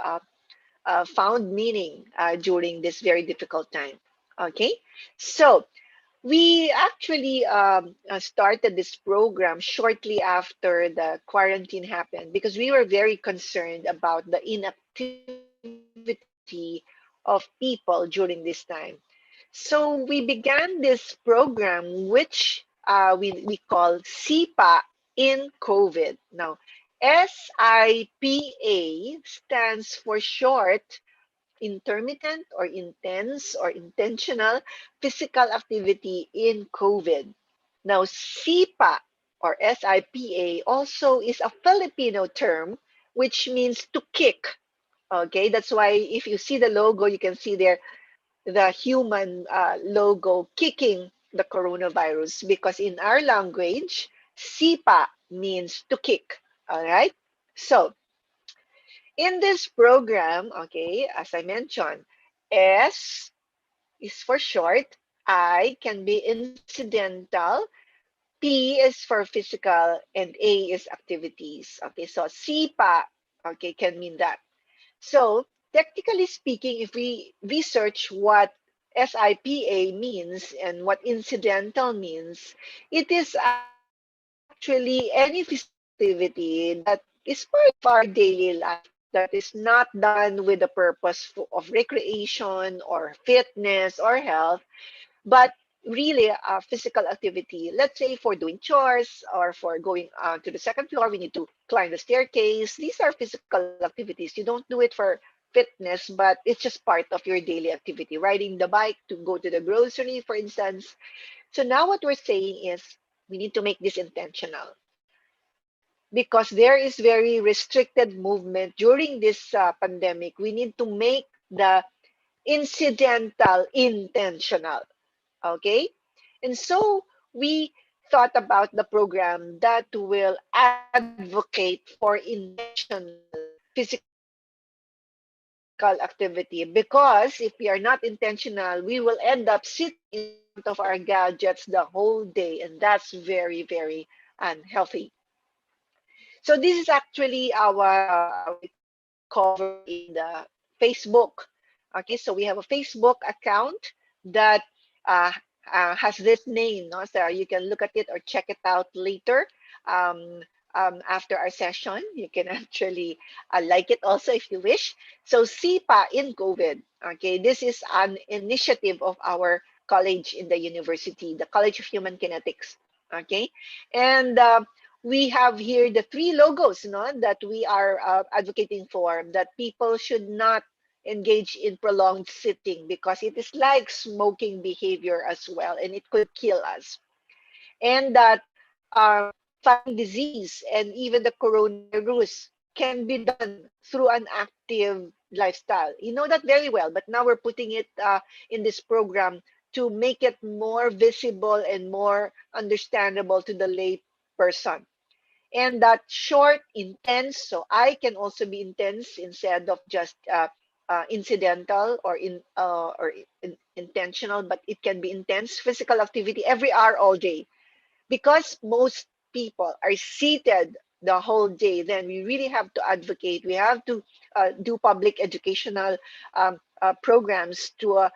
found meaning during this very difficult time. Okay, so we actually started this program shortly after the quarantine happened because we were very concerned about the inactivity of people during this time. So we began this program, which we call SIPA in COVID. Now, SIPA stands for short intermittent or intense or intentional physical activity in COVID. Now, SIPA or SIPA also is a Filipino term which means to kick. Okay, that's why if you see the logo, you can see there the human logo kicking the coronavirus because in our language, SIPA means to kick. All right, so in this program, okay, as I mentioned, S is for short, I can be incidental, P is for physical, and A is activities. Okay, so SIPA, okay, can mean that. So technically speaking, if we research what SIPA means and what incidental means, it is actually any physical activity that is part of our daily life that is not done with the purpose of recreation or fitness or health, but really a physical activity. Let's say for doing chores or for going to the second floor, we need to climb the staircase. These are physical activities. You don't do it for fitness, but it's just part of your daily activity. Riding the bike to go to the grocery, for instance. So now what we're saying is we need to make this intentional because there is very restricted movement during this pandemic. We need to make the incidental intentional. Okay, and so we thought about the program that will advocate for intentional physical activity because if we are not intentional, we will end up sitting in front of our gadgets the whole day, and that's very unhealthy. So this is actually our cover in the Facebook. Okay, so we have a Facebook account that uh, has this name, no? So you can look at it or check it out later. Um, After our session, you can actually like it also if you wish. So SIPA in COVID. Okay, this is an initiative of our college in the university, the College of Human Kinetics. Okay, and we have here the three logos, no, that we are advocating for, that people should not engage in prolonged sitting because it is like smoking behavior as well and it could kill us. And that fighting disease and even the coronavirus can be done through an active lifestyle. You know that very well, but now we're putting it in this program to make it more visible and more understandable to the lay person. And that short, intense, so I can also be intense instead of just incidental or intentional, but it can be intense physical activity every hour all day because most people are seated the whole day. Then we really have to advocate, we have to do public educational programs to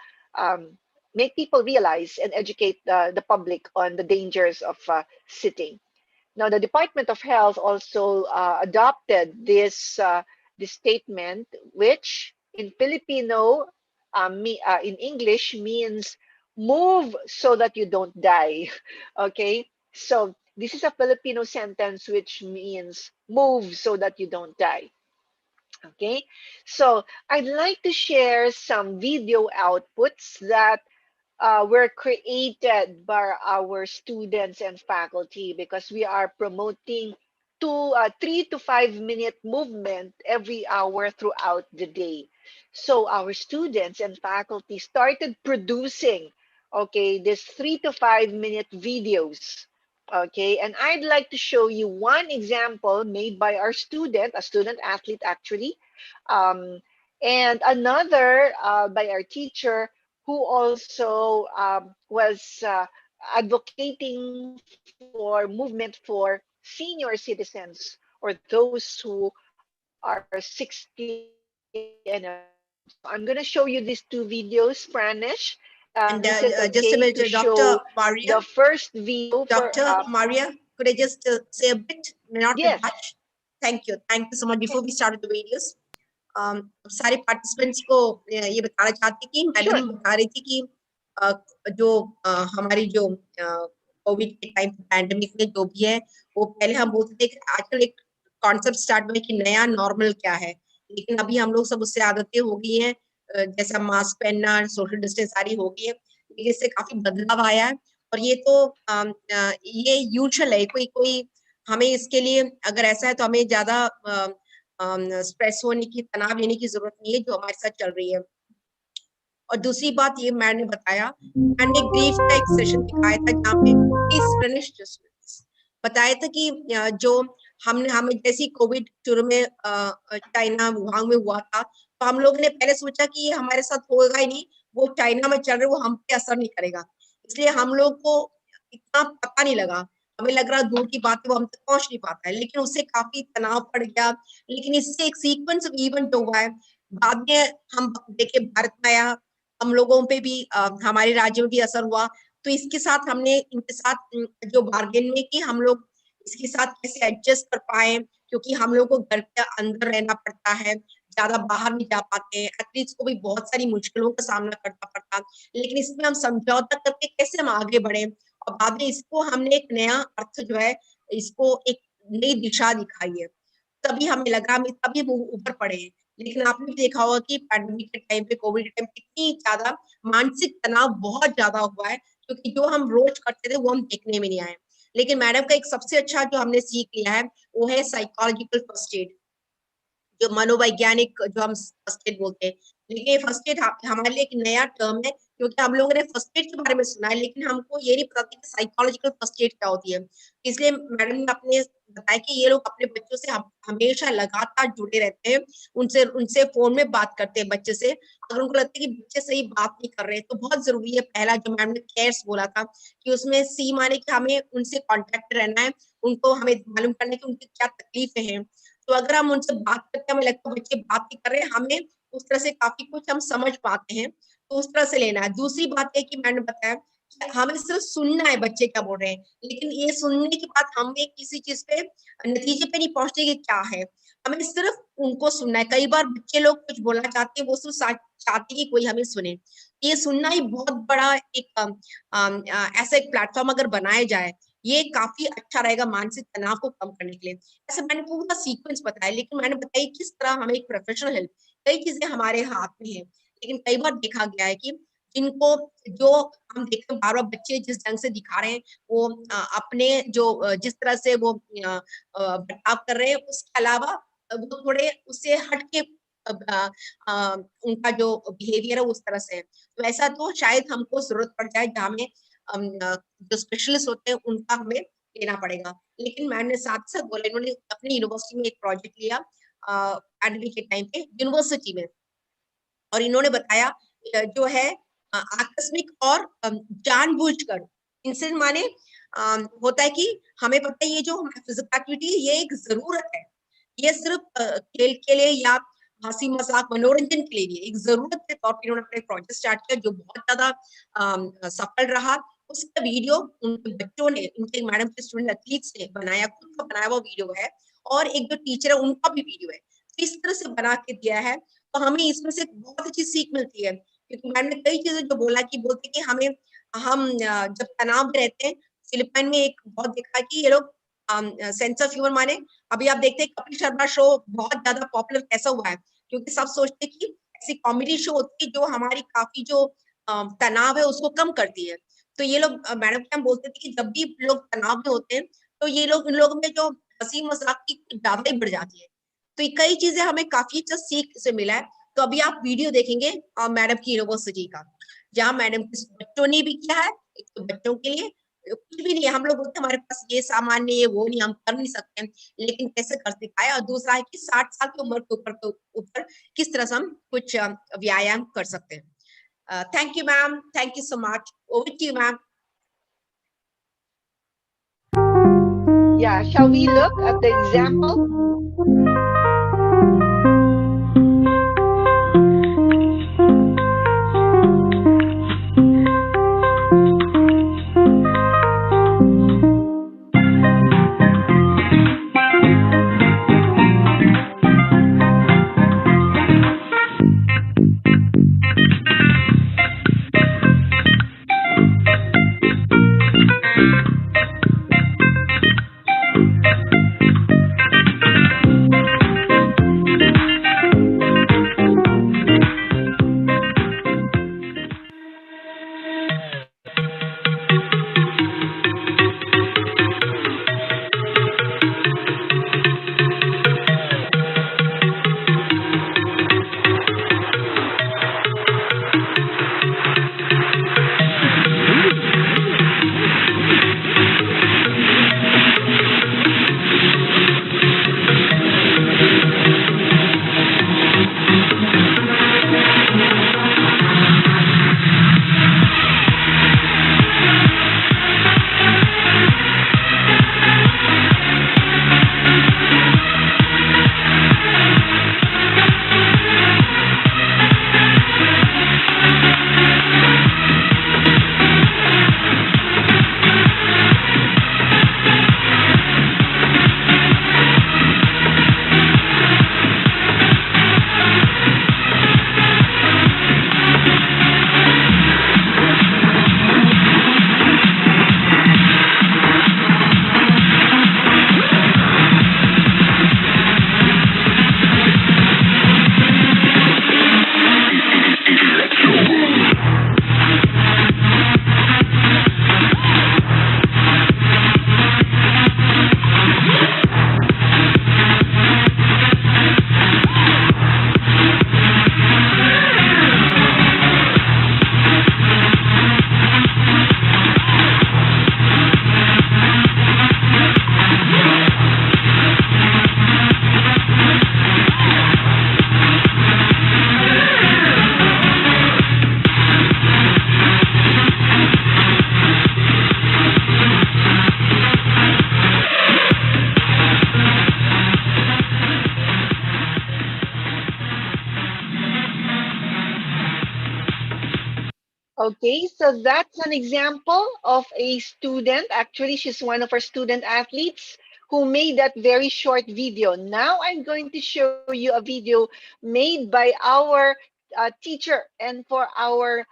make people realize and educate the public on the dangers of sitting. Now, the Department of Health also adopted this statement, which in Filipino, in English means move so that you don't die. Okay, so this is a Filipino sentence which means move so that you don't die. Okay, so I'd like to share some video outputs that were created by our students and faculty because we are promoting 3 to 5 minute movement every hour throughout the day. So our students and faculty started producing, okay, this 3 to 5 minute videos. Okay, and I'd like to show you one example made by our student, a student athlete actually, um, and another by our teacher who also was advocating for movement for senior citizens or those who are 60 and above. So I'm going to show you these two videos, Pranish. Is it okay to And show just a minute, the Dr. first Maria, video for Dr. Maria, could I just say a bit, not yes, much? Thank you so much. Before we started the videos, सारे participants को ये बताना चाहती कि madam sure. बता रही थी कि अ, जो हमारी जो कोविड के टाइम पैंडेमिक में जो भी है वो पहले हम बोलते थे कि आजकल एक कॉन्सेप्ट स्टार्ट हुआ है कि नया नॉर्मल क्या है, लेकिन अभी हम लोग सब उससे आदतें हो गई हैं, जैसा मास्क पहनना, सोशल डिस्टेंस सारी हो गई है, लेकिन इससे काफी बदलाव आया है। और ये तो ये यूजुअल है, कोई कोई हमें इसके लिए अगर ऐसा है तो हमें ज्यादा स्ट्रेस होने की, तनाव लेने की जरूरत नहीं है जो हमारे साथ चल रही है। और दूसरी बात ये मैंने बताया, मैंने ग्रीफ का एक सेशन दिखाया था जहाँ पे बताया था कि जो हमने हमें जैसी कोविड शुरू में चाइना वुहान में हुआ था, तो हम लोगों ने पहले सोचा कि ये हमारे साथ होगा ही नहीं, वो चाइना में चल रहे, वो हम पे असर नहीं करेगा, इसलिए हम लोग को इतना पता नहीं लगा, हमें लग रहा दूर की बात है, वो हम तक पहुंच नहीं पाता है, लेकिन उससे काफी तनाव पड़ गया। लेकिन इससे एक सीक्वेंस ऑफ इवेंट हुआ है, बाद में हम देखे भारत में आया, हम लोगों पे भी हमारे राज्य में भी असर हुआ, तो इसके साथ हमने इनके साथ जो बार्गेन में कि हम लोग इसके साथ कैसे एडजस्ट कर पाए, क्योंकि हम लोग को घर के अंदर रहना पड़ता है, ज्यादा बाहर नहीं जा पाते हैं, एथलीट्स को भी बहुत सारी मुश्किलों का सामना करना पड़ता, लेकिन इसमें हम समझौता करके कैसे हम आगे बढ़े, और बाद में इसको हमने एक नया अर्थ जो है, इसको एक नई दिशा दिखाई है, तभी हमें लगा, हम तभी वो ऊपर पड़े हैं। लेकिन आपने भी देखा होगा कि पैंडेमिक के टाइम पे, कोविड के टाइम कितनी ज्यादा मानसिक तनाव बहुत ज्यादा हुआ है, क्योंकि जो हम रोज करते थे वो हम देखने में नहीं आए। लेकिन मैडम का एक सबसे अच्छा जो हमने सीख लिया है वो है साइकोलॉजिकल फर्स्ट एड, जो मनोवैज्ञानिक जो हम फर्स्ट एड बोलते हैं, लेकिन ये फर्स्ट एड हमारे लिए एक नया टर्म है, क्योंकि हम लोगों ने फर्स्ट एड के बारे में सुना है, लेकिन हमको ये नहीं पता था कि साइकोलॉजिकल फर्स्ट एड क्या होती है। इसलिए मैडम ने अपने बताया कि ये लोग अपने बच्चों से हमेशा लगातार जुड़े रहते हैं, उनसे उनसे फोन में बात करते हैं बच्चे से, अगर उनको लगता है कि बच्चे सही बात नहीं कर रहे हैं तो बहुत जरूरी है, पहला जो मैडम ने केयर्स बोला था कि उसमें सी माने कि हमें उनसे कॉन्टेक्ट रहना है, उनको हमें मालूम करना है कि उनकी क्या तकलीफें हैं, तो अगर हम उनसे बात करते हमें लगता है बच्चे बात नहीं कर रहे हैं, हमें उस तरह से काफी कुछ हम समझ पाते हैं, तो उस तरह से लेना है। दूसरी बात है कि मैंने बताया कि हमें सिर्फ सुनना है बच्चे क्या बोल रहे हैं, लेकिन ये सुनने के बाद हमें किसी चीज पे नतीजे पे नहीं पहुंचने की क्या है, हमें सिर्फ उनको सुनना है। कई बार बच्चे लोग कुछ बोलना चाहते हैं, वो सिर्फ चाहते हैं कि कोई हमें सुने, ये सुनना ही बहुत बड़ा एक ऐसा एक प्लेटफॉर्म अगर बनाया जाए, ये काफी अच्छा रहेगा मानसिक तनाव को कम करने के लिए। ऐसे मैंने पूरा सीक्वेंस बताया, लेकिन मैंने बताया किस तरह हमें एक प्रोफेशनल हेल्प, कई चीजें हमारे हाथ में है, लेकिन कई बार देखा गया है कि जिनको जो हम देखते हैं बार बार बच्चे जिस ढंग से दिखा रहे हैं, वो अपने जो जिस तरह से वो बर्ताव कर रहे हैं, उसके अलावा वो थोड़े उससे हट के उनका जो बिहेवियर है उस तरह से है, तो ऐसा तो शायद हमको जरूरत पड़ जाए जहाँ में जो स्पेशलिस्ट होते हैं उनका हमें लेना पड़ेगा। लेकिन मैंने साथ साथ बोला, इन्होंने अपनी यूनिवर्सिटी में एक प्रोजेक्ट लिया पैंडेमिक के टाइम पे यूनिवर्सिटी में, और इन्होंने बताया जो है आकस्मिक और जानबूझकर इंसिडेंट माने होता है कि हमें पता है ये जो फिजिकल एक्टिविटी ये एक जरूरत है, ये सिर्फ खेल के लिए या हंसी मजाक मनोरंजन के लिए भी एक जरूरत के तौर पर इन्होंने अपने प्रोजेक्ट स्टार्ट किया जो बहुत ज्यादा सफल रहा। उसका वीडियो उनके बच्चों ने, उनके मैडम के स्टूडेंट एथलीट्स ने बनाया, खुद का बनाया हुआ वीडियो है, और एक जो टीचर है उनका भी वीडियो है, तो इस तरह से बना के दिया है, तो हमें इसमें से बहुत अच्छी सीख मिलती है, क्योंकि मैंने कई चीजें जो बोला कि बोलते कि हमें हम जब तनाव में रहते हैं, फिलिपाइन में एक बहुत देखा है कि ये लोग सेंस ऑफ ह्यूमर माने, अभी आप देखते हैं कपिल शर्मा शो बहुत ज्यादा पॉपुलर कैसा हुआ है, क्योंकि सब सोचते हैं कि ऐसी कॉमेडी शो होती है जो हमारी काफी जो तनाव है उसको कम करती है। तो ये लोग मैडम क्या बोलते थे कि जब भी लोग तनाव में होते हैं तो ये लोग इन लोगों में जो हंसी मजाक की ज्यादा ही बढ़ जाती है। तो ये कई चीजें हमें काफी अच्छा सीख से मिला है। तो अभी आप वीडियो देखेंगे मैडम की यूनिवर्सिटी का, जहाँ मैडम के बच्चों ने भी किया है। एक तो बच्चों के लिए कुछ भी नहीं है, हम लोग बोलते हैं हमारे पास ये सामान नहीं है, वो नहीं, हम कर नहीं सकते, लेकिन कैसे कर सिखाया। और दूसरा है कि 60 साल की उम्र के ऊपर किस तरह से हम कुछ व्यायाम कर सकते हैं। Thank you ma'am, thank you so much. Over to you ma'am. Yeah, shall we look at the example? Okay, so that's an example of a student. Actually, she's one of our student athletes who made that very short video. Now I'm going to show you a video made by our teacher and for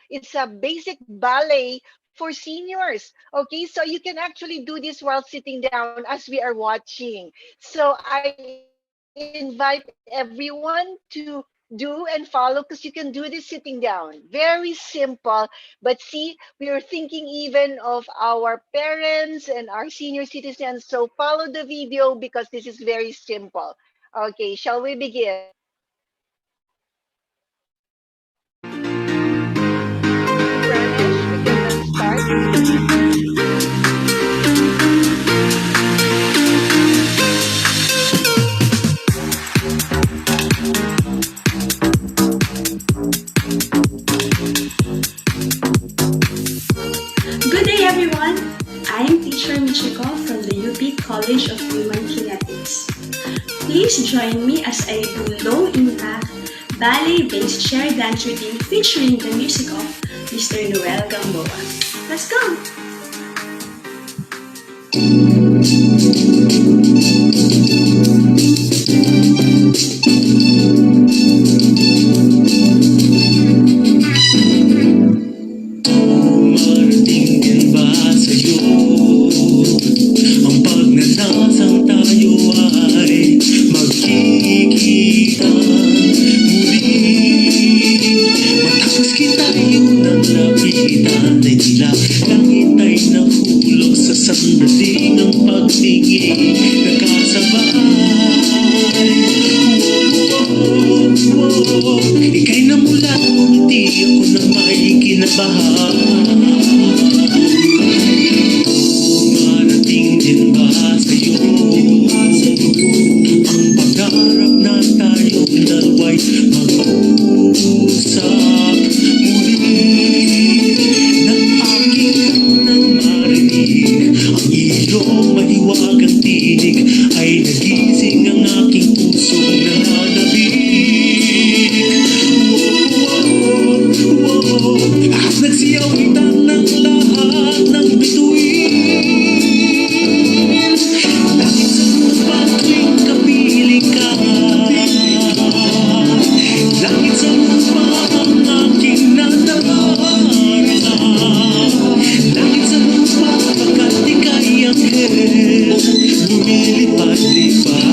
it's a basic ballet for seniors. Okay, so you can actually do this while sitting down as we are watching. So I invite everyone to do and follow because you can do this sitting down. Very simple. But see, we are thinking even of our parents and our senior citizens. So follow the video because this is very simple. Okay, shall we begin? Pranesh, we can start. Good day, everyone. I am teacher Michiko from the UP College of Human Kinetics. Please join me as I do low-impact ballet-based chair dance routine featuring the music of Mr. Noel Gamboa. Let's go! Langit ay nahulog sa sandali ng pagtingin. Nagkasama Marating din ba sa'yo ang pangarap na tayong dalawa'y mag-usap muli? Nang aking nang marinig ang iyong mahiwagang tinig, ay nagising ang aking pusong nananabik. At nagsiyaw itang ng lahat ng bituin. Langit sa lupa tuwing kapiling ka. Langit sa lupa ang aking nanamarama. Langit sa lupa pagkat ika'y anghel, lumilipad-lipad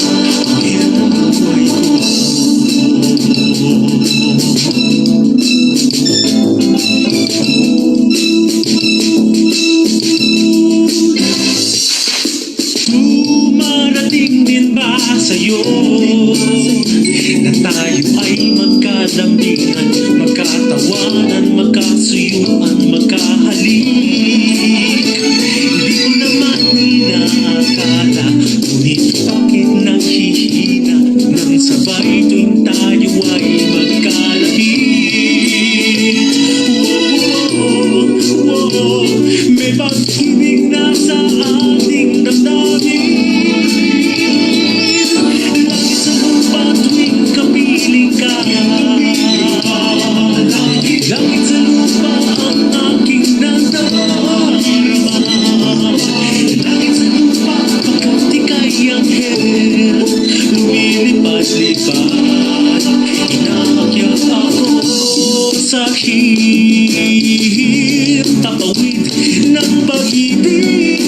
ang hirap ng buhay ko. Dumarating din ba sa'yo na tayo ay magkadambigan, magkatawanan, magkasuyuan, magkahalik? Hindi ko naman inaakala, ngunit bakit naghihina nang sabay tuwing tayo ay magkalapit? May pag-ibig na sa ating damdamin. Langit sa lupa tuwing kapiling ka. Langit sa lupa ang aking nanamarama. Langit sa lupa pagkat ika'y anghel, lumilipad-lipad. Inaakyat ako sa hihip, tatawid ng pag-ibig.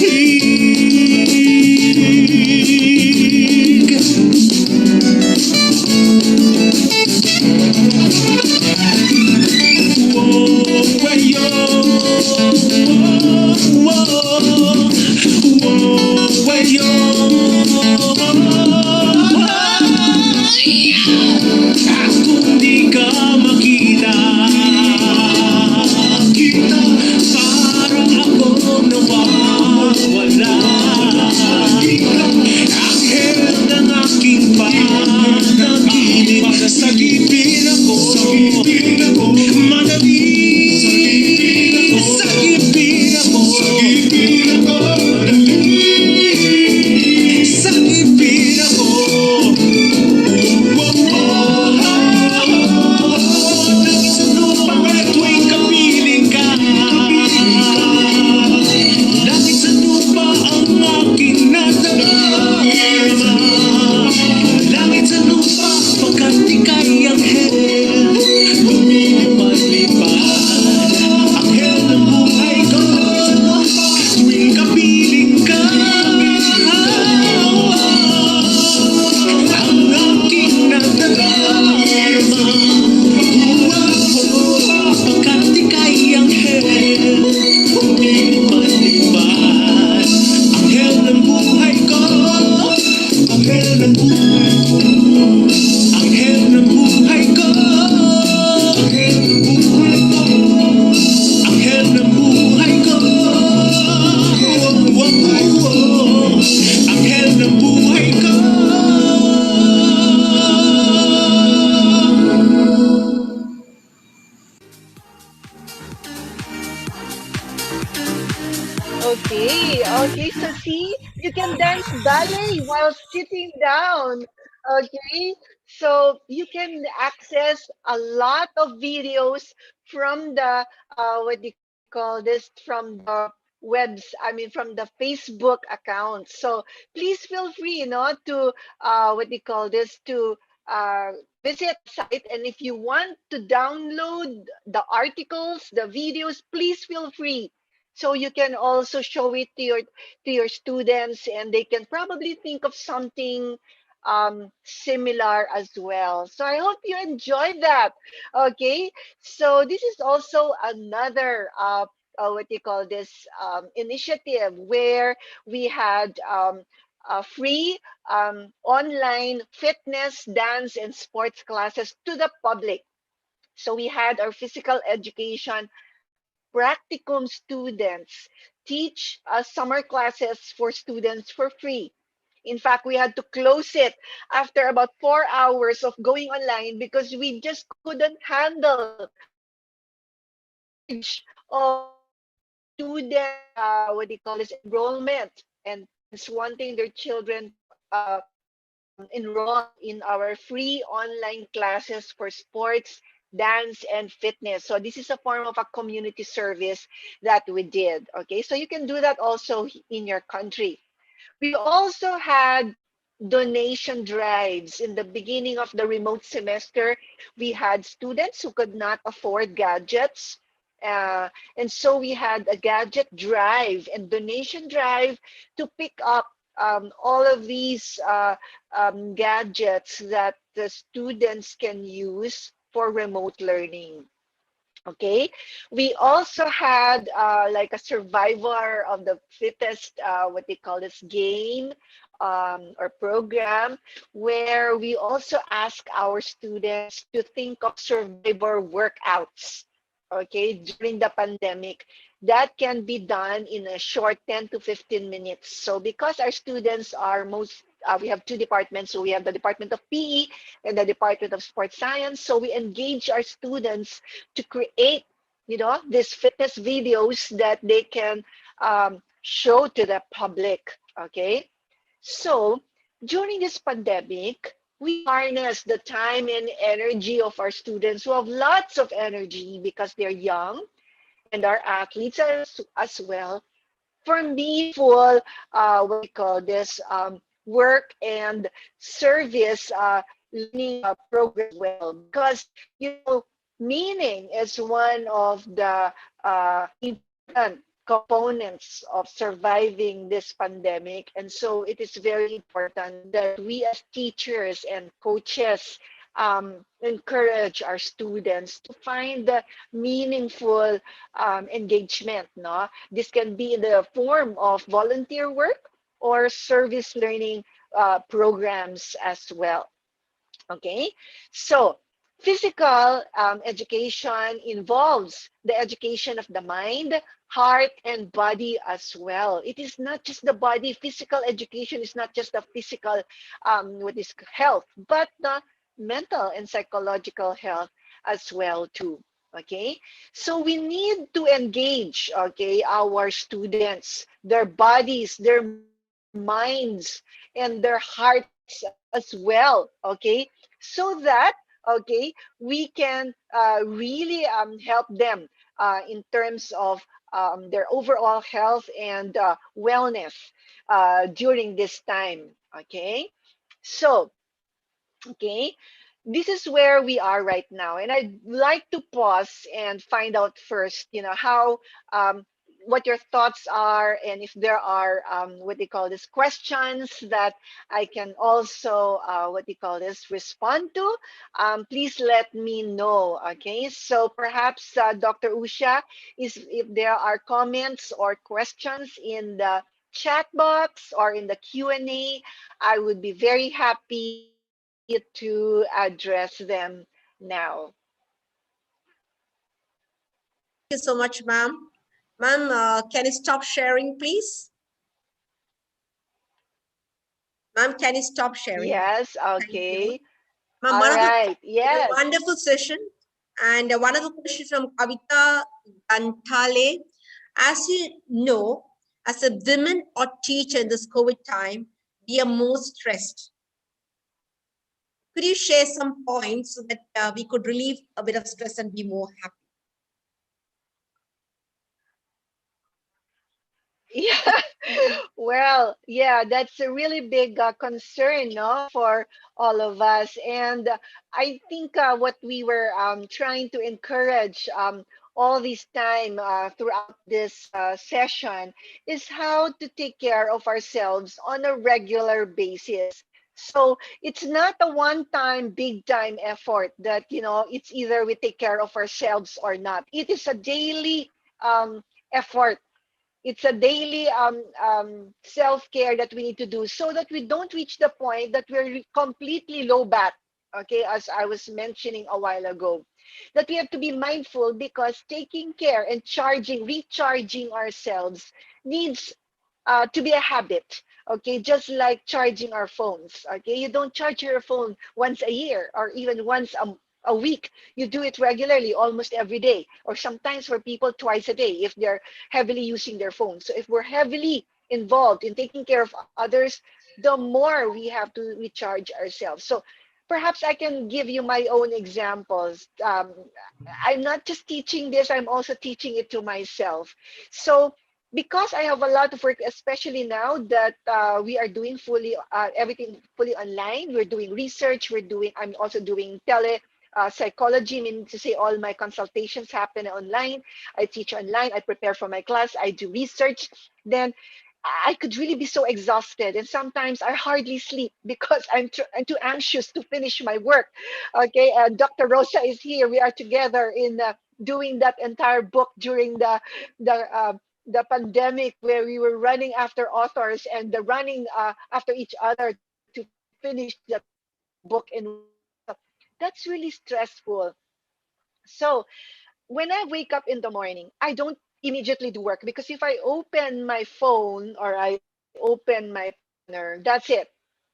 At kung di ka makita, parang ako nawawala. Anghel ng aking panaginip, sagipin ako, madali. Sagipin ako, sagipin ako. Langit sa lupa tuwing kapiling ka. Langit sa lupa ang aking nanamarama. Langit sa lupa pagkat ika'y anghel, lumilipad-lipad. Anghel ng buhay ko tuwing kapiling ka. Ang aking nanamarama. Pagkat ika'y anghel, lumilipad-lipad. Anghel ng buhay ko, anghel ng buhay ko, anghel ng buhay ko, anghel ng buhay ko, anghel ng buhay ko. Anghel ng buhay ko. Okay, so see, you can dance ballet while sitting down. Okay, so you can access a lot of videos from the what do you call this, from the from the Facebook account. So please feel free, to what do you call this, to visit the site, and if you want to download the articles, the videos, please feel free. So you can also show it to your students, and they can probably think of something similar as well. So I hope you enjoyed that. Okay, so this is also another what do you call this, initiative where we had free online fitness, dance, and sports classes to the public. So we had our physical education practicum students teach summer classes for students for free. In fact, we had to close it after about 4 hours of going online because we just couldn't handle surge of student, what do you call this, enrollment, and parents wanting their children enroll in our free online classes for sports, dance, and fitness. So this is a form of a community service that we did. Okay, so you can do that also in your country. We also had donation drives in the beginning of the remote semester. We had students who could not afford gadgets. And so we had a gadget drive and donation drive to pick up all of these gadgets that the students can use for remote learning. Okay, we also had like a survivor of the fittest, what they call this game or program, where we also ask our students to think of survivor workouts. Okay, during the pandemic, that can be done in a short 10 to 15 minutes. So because our students are we have two departments. So we have the Department of PE and the Department of Sports Science. So we engage our students to create, these fitness videos that they can show to the public. Okay, so during this pandemic, we harness the time and energy of our students who have lots of energy because they're young and are athletes as well for meaningful, what we call this, work and service learning program as well. Because, meaning is one of the important components of surviving this pandemic. And so it is very important that we as teachers and coaches encourage our students to find the meaningful engagement. No, this can be in the form of volunteer work or service learning programs as well. Okay, so physical education involves the education of the mind, heart, and body as well. It is not just the body. Physical education is not just the physical, what is health, but the mental and psychological health as well too. Okay, so we need to engage, okay, our students, their bodies, their minds, and their hearts as well. Okay, so that, okay, we can really help them in terms of their overall health and wellness during this time. Okay, so, okay, this is where we are right now, and I'd like to pause and find out first, how what your thoughts are, and if there are what they call this, questions that I can also what they call this, respond to. Please let me know. Okay, so perhaps Dr. Usha, if there are comments or questions in the chat box or in the Q&A, I would be very happy to address them now. Thank you so much, ma'am. Ma'am, can you stop sharing, please? Ma'am, can you stop sharing? Yes, Thank you. okay. Ma'am, All right, yes. wonderful session. And one of the questions from Kavita Gantale. As you know, as a woman or teacher in this COVID time, we are more stressed. Could you share some points so that we could relieve a bit of stress and be more happy? Yeah, well, yeah, that's a really big concern, no, for all of us. And I think what we were trying to encourage all this time throughout this session is how to take care of ourselves on a regular basis. So it's not a one-time, big-time effort that, it's either we take care of ourselves or not. It is a daily effort. It's a daily self-care that we need to do so that we don't reach the point that we're completely low bat. Okay, as I was mentioning a while ago, that we have to be mindful because taking care and recharging ourselves needs to be a habit. Okay, just like charging our phones. Okay, you don't charge your phone once a year or even once a week. You do it regularly, almost every day, or sometimes for people twice a day if they're heavily using their phone. So if we're heavily involved in taking care of others, the more we have to recharge ourselves. So perhaps I can give you my own examples. I'm not just teaching this, I'm also teaching it to myself. So because I have a lot of work, especially now that we are doing everything fully online. We're doing research. I'm also doing tele psychology, meaning to say all my consultations happen online. I teach online. I prepare for my class. I do research. Then I could really be so exhausted, and sometimes I hardly sleep because I'm too anxious to finish my work. Okay, and Dr. Rosa is here. We are together in doing that entire book during the pandemic, where we were running after authors and the running after each other to finish that book in that's really stressful. So when I wake up in the morning, I don't immediately do work, because if I open my phone or I open my planner, that's it.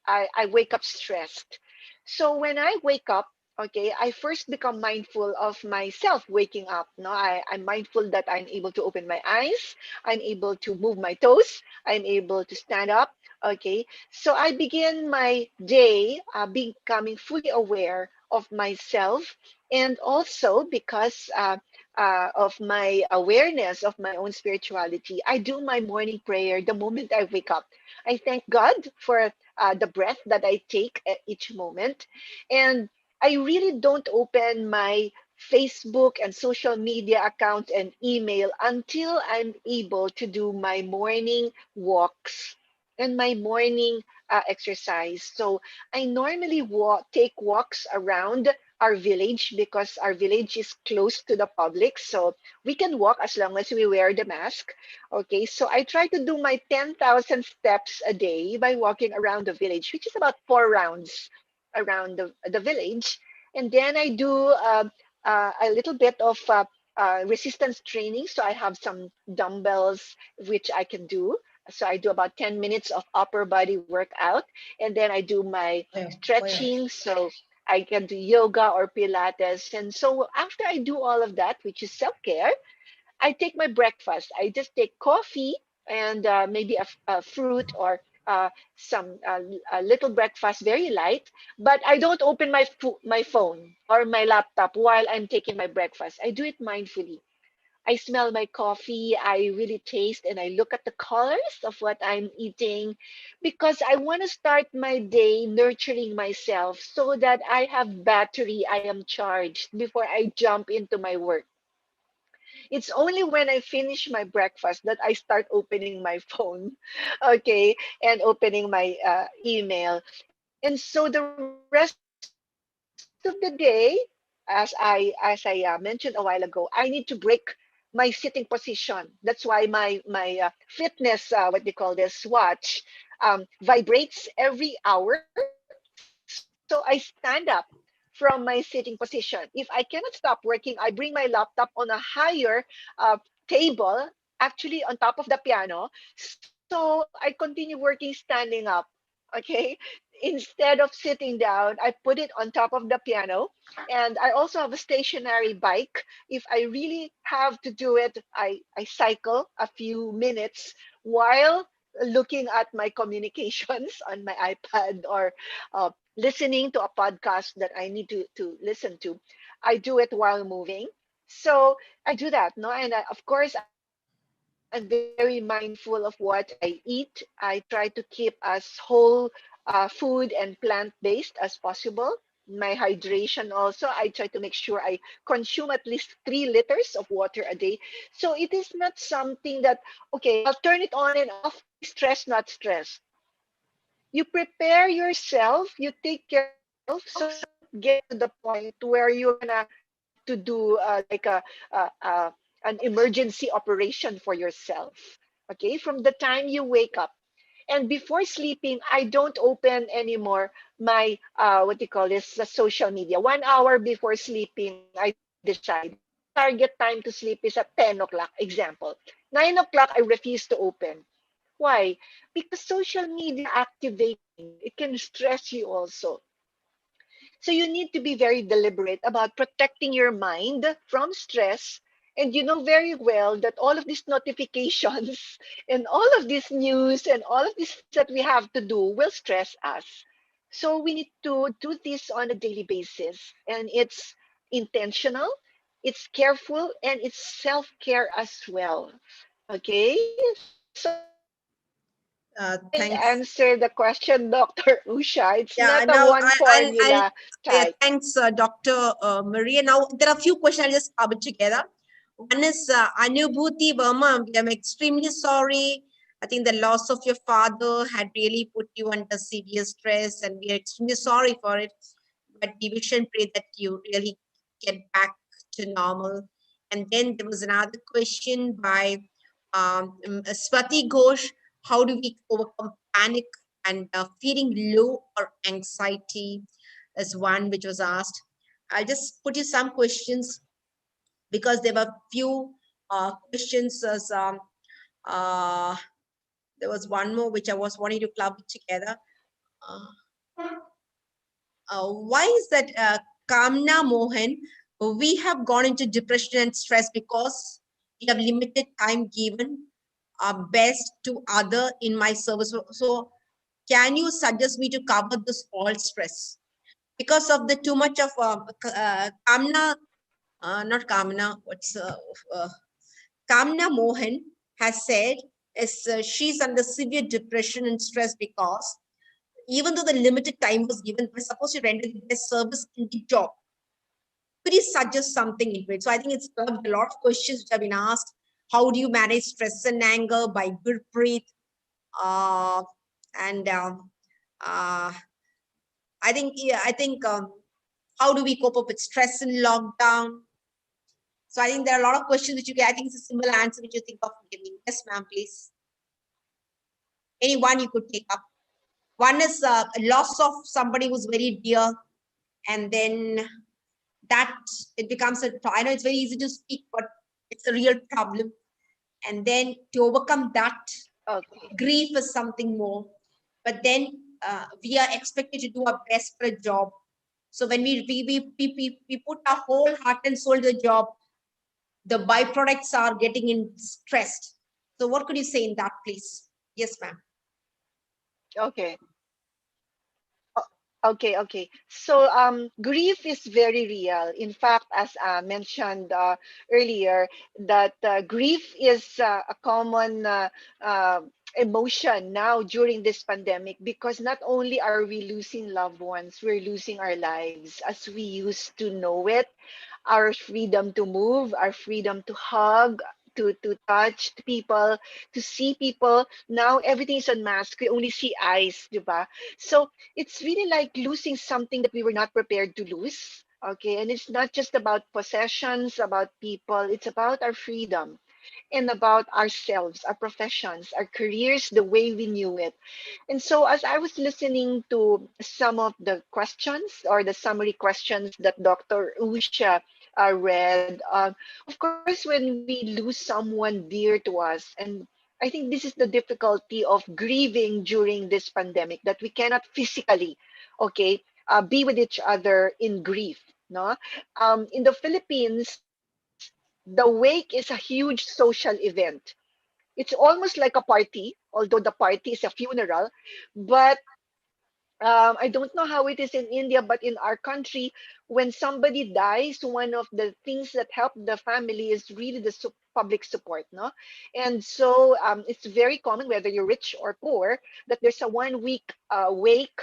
I wake up stressed. So when I wake up, okay, I first become mindful of myself waking up. No, I'm mindful that I'm able to open my eyes, I'm able to move my toes, I'm able to stand up. Okay, so I begin my day becoming fully aware of myself, and also because of my awareness of my own spirituality, I do my morning prayer the moment I wake up. I thank God for the breath that I take at each moment. And I really don't open my Facebook and social media account and email until I'm able to do my morning walks and my morning exercise. So I normally take walks around our village because our village is close to the public. So we can walk as long as we wear the mask. Okay, so I try to do my 10,000 steps a day by walking around the village, which is about 4 rounds around the village. And then I do a little bit of resistance training. So I have some dumbbells, which I can do. So I do about 10 minutes of upper body workout. And then I do my stretching. So I can do yoga or Pilates. And so after I do all of that, which is self-care, I take my breakfast. I just take coffee and maybe a fruit or some a little breakfast, very light. But I don't open my phone or my laptop while I'm taking my breakfast. I do it mindfully. I smell my coffee, I really taste and I look at the colors of what I'm eating, because I want to start my day nurturing myself so that I have battery, I am charged before I jump into my work. It's only when I finish my breakfast that I start opening my phone, okay, and opening my email. And so the rest of the day, as I mentioned a while ago, I need to break my sitting position. That's why my fitness, what they call this watch, vibrates every hour. So I stand up from my sitting position. If I cannot stop working, I bring my laptop on a higher table, actually on top of the piano. So I continue working standing up. Okay. Instead of sitting down, I put it on top of the piano. And I also have a stationary bike. If I really have to do it, I cycle a few minutes while looking at my communications on my iPad or listening to a podcast that I need to listen to. I do it while moving. So I do that. No, and of course, I'm very mindful of what I eat. I try to keep as whole food and plant-based as possible. My hydration also, I try to make sure I consume at least 3 liters of water a day. So it is not something that, okay, I'll turn it on and off, stress, not stress. You prepare yourself, you take care of yourself so that you don't get to the point where you're gonna have to do an emergency operation for yourself. Okay, from the time you wake up. And before sleeping, I don't open anymore my what do you call this, the social media. 1 hour before sleeping, I decide my target time to sleep is at 10 o'clock. Example, 9 o'clock, I refuse to open. Why? Because social media activating, it can stress you also. So you need to be very deliberate about protecting your mind from stress. And you know very well that all of these notifications and all of this news and all of these things that we have to do will stress us. So we need to do this on a daily basis. And it's intentional, it's careful, and it's self-care as well. Okay? So I Thanks. answer the question, Dr. Usha. It's Yeah, not a now one I'll formula yeah, type. thanks, Dr. Maria. Now there are a few questions I'll just cover together. One is Anubhuti Verma. I'm extremely sorry. I think the loss of your father had really put you under severe stress, and we are extremely sorry for it. But we wish and pray that you really get back to normal. And then there was another question by Swati Ghosh. How do we overcome panic and feeling low or anxiety is one which was asked. I'll just put you some questions because there were few questions as uh, there was one more which I was wanting to club together. Why is that Kamna Mohan, we have gone into depression and stress because we have limited time given our best to other in my service. So can you suggest me to cover this all stress? Because of the too much of Kamna, not Kamna, what's Kamna Mohan has said is she's under severe depression and stress because even though the limited time was given, we're supposed to render the best service in the job. Could you suggest something into it? So I think it's a lot of questions which have been asked. How do you manage stress and anger by Gurpreet? Uh, and I think, yeah, I think how do we cope up with stress in lockdown? So I think there are a lot of questions which you get. I think it's a similar answer which you think of giving. Yes, ma'am, please. Any one you could take up. One is a loss of somebody who's very dear, and then that it becomes a. I know it's very easy to speak, but it's a real problem. And then to overcome that, Okay. grief is something more. But then we are expected to do our best for a job. So when we put our whole heart and soul to the job, the byproducts are getting in stressed. So what could you say in that, please? Yes, ma'am. Okay. Okay. So grief is very real. In fact, as mentioned earlier, that grief is a common uh, emotion now during this pandemic, because not only are we losing loved ones, we're losing our lives as we used to know it, our freedom to move, our freedom to hug, to touch people, to see people. Now everything is unmasked. We only see eyes, diba? So it's really like losing something that we were not prepared to lose. Okay, and it's not just about possessions, about people. It's about our freedom and about ourselves, our professions, our careers, the way we knew it. And so, as I was listening to some of the questions or the summary questions that Dr. Usha read, of course, when we lose someone dear to us, and I think this is the difficulty of grieving during this pandemic, that we cannot physically, okay, be with each other in grief. No, in the Philippines, the wake is a huge social event. It's almost like a party, although the party is a funeral. But I don't know how it is in India, but in our country, when somebody dies, one of the things that help the family is really the public support, no? And so it's very common, whether you're rich or poor, that there's a 1 week wake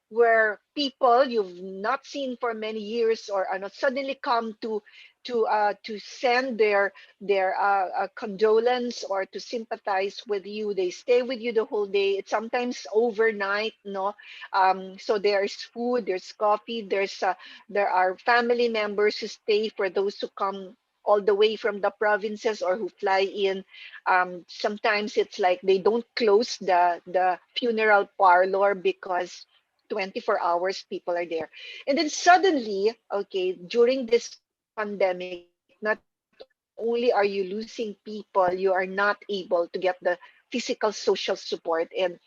where people you've not seen for many years or are not suddenly come to send their condolence or to sympathize with you. They stay with you the whole day. It's sometimes overnight, no? So there's food, there's coffee, there are family members who stay for those who come all the way from the provinces or who fly in. Sometimes it's like they don't close the funeral parlor because 24 hours people are there. And then suddenly, okay, during this pandemic, not only are you losing people, you are not able to get the physical social support, and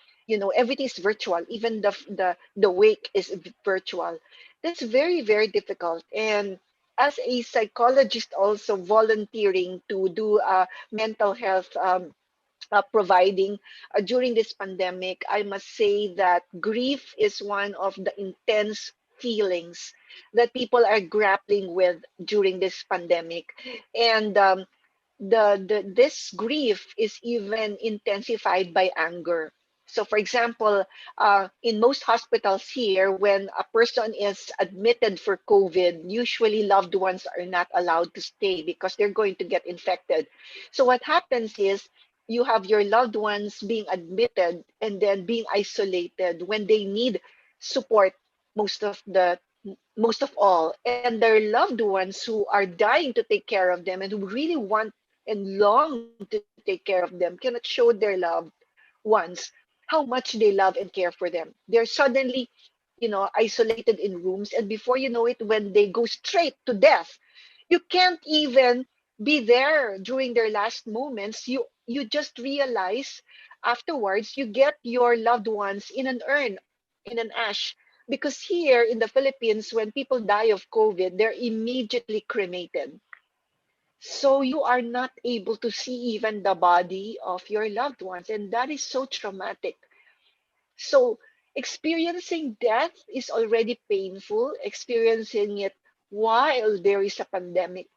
everything is virtual. Even the wake is virtual. That's very, very difficult. And as a psychologist, also volunteering to do mental health providing during this pandemic, I must say that grief is one of the intense feelings that people are grappling with during this pandemic. And this grief is even intensified by anger. So, for example, in most hospitals here, when a person is admitted for COVID, usually loved ones are not allowed to stay because they're going to get infected. So, what happens is you have your loved ones being admitted and then being isolated when they need support most of the most of all, and their loved ones who are dying to take care of them and who really want and long to take care of them cannot show their loved ones how much they love and care for them. They're suddenly, isolated in rooms, and before you know it, when they go straight to death, you can't even be there during their last moments. You just realize afterwards you get your loved ones in an urn, in an ash. Because here in the Philippines, when people die of COVID, they're immediately cremated. So you are not able to see even the body of your loved ones. And that is so traumatic. So experiencing death is already painful. Experiencing it while there is a pandemic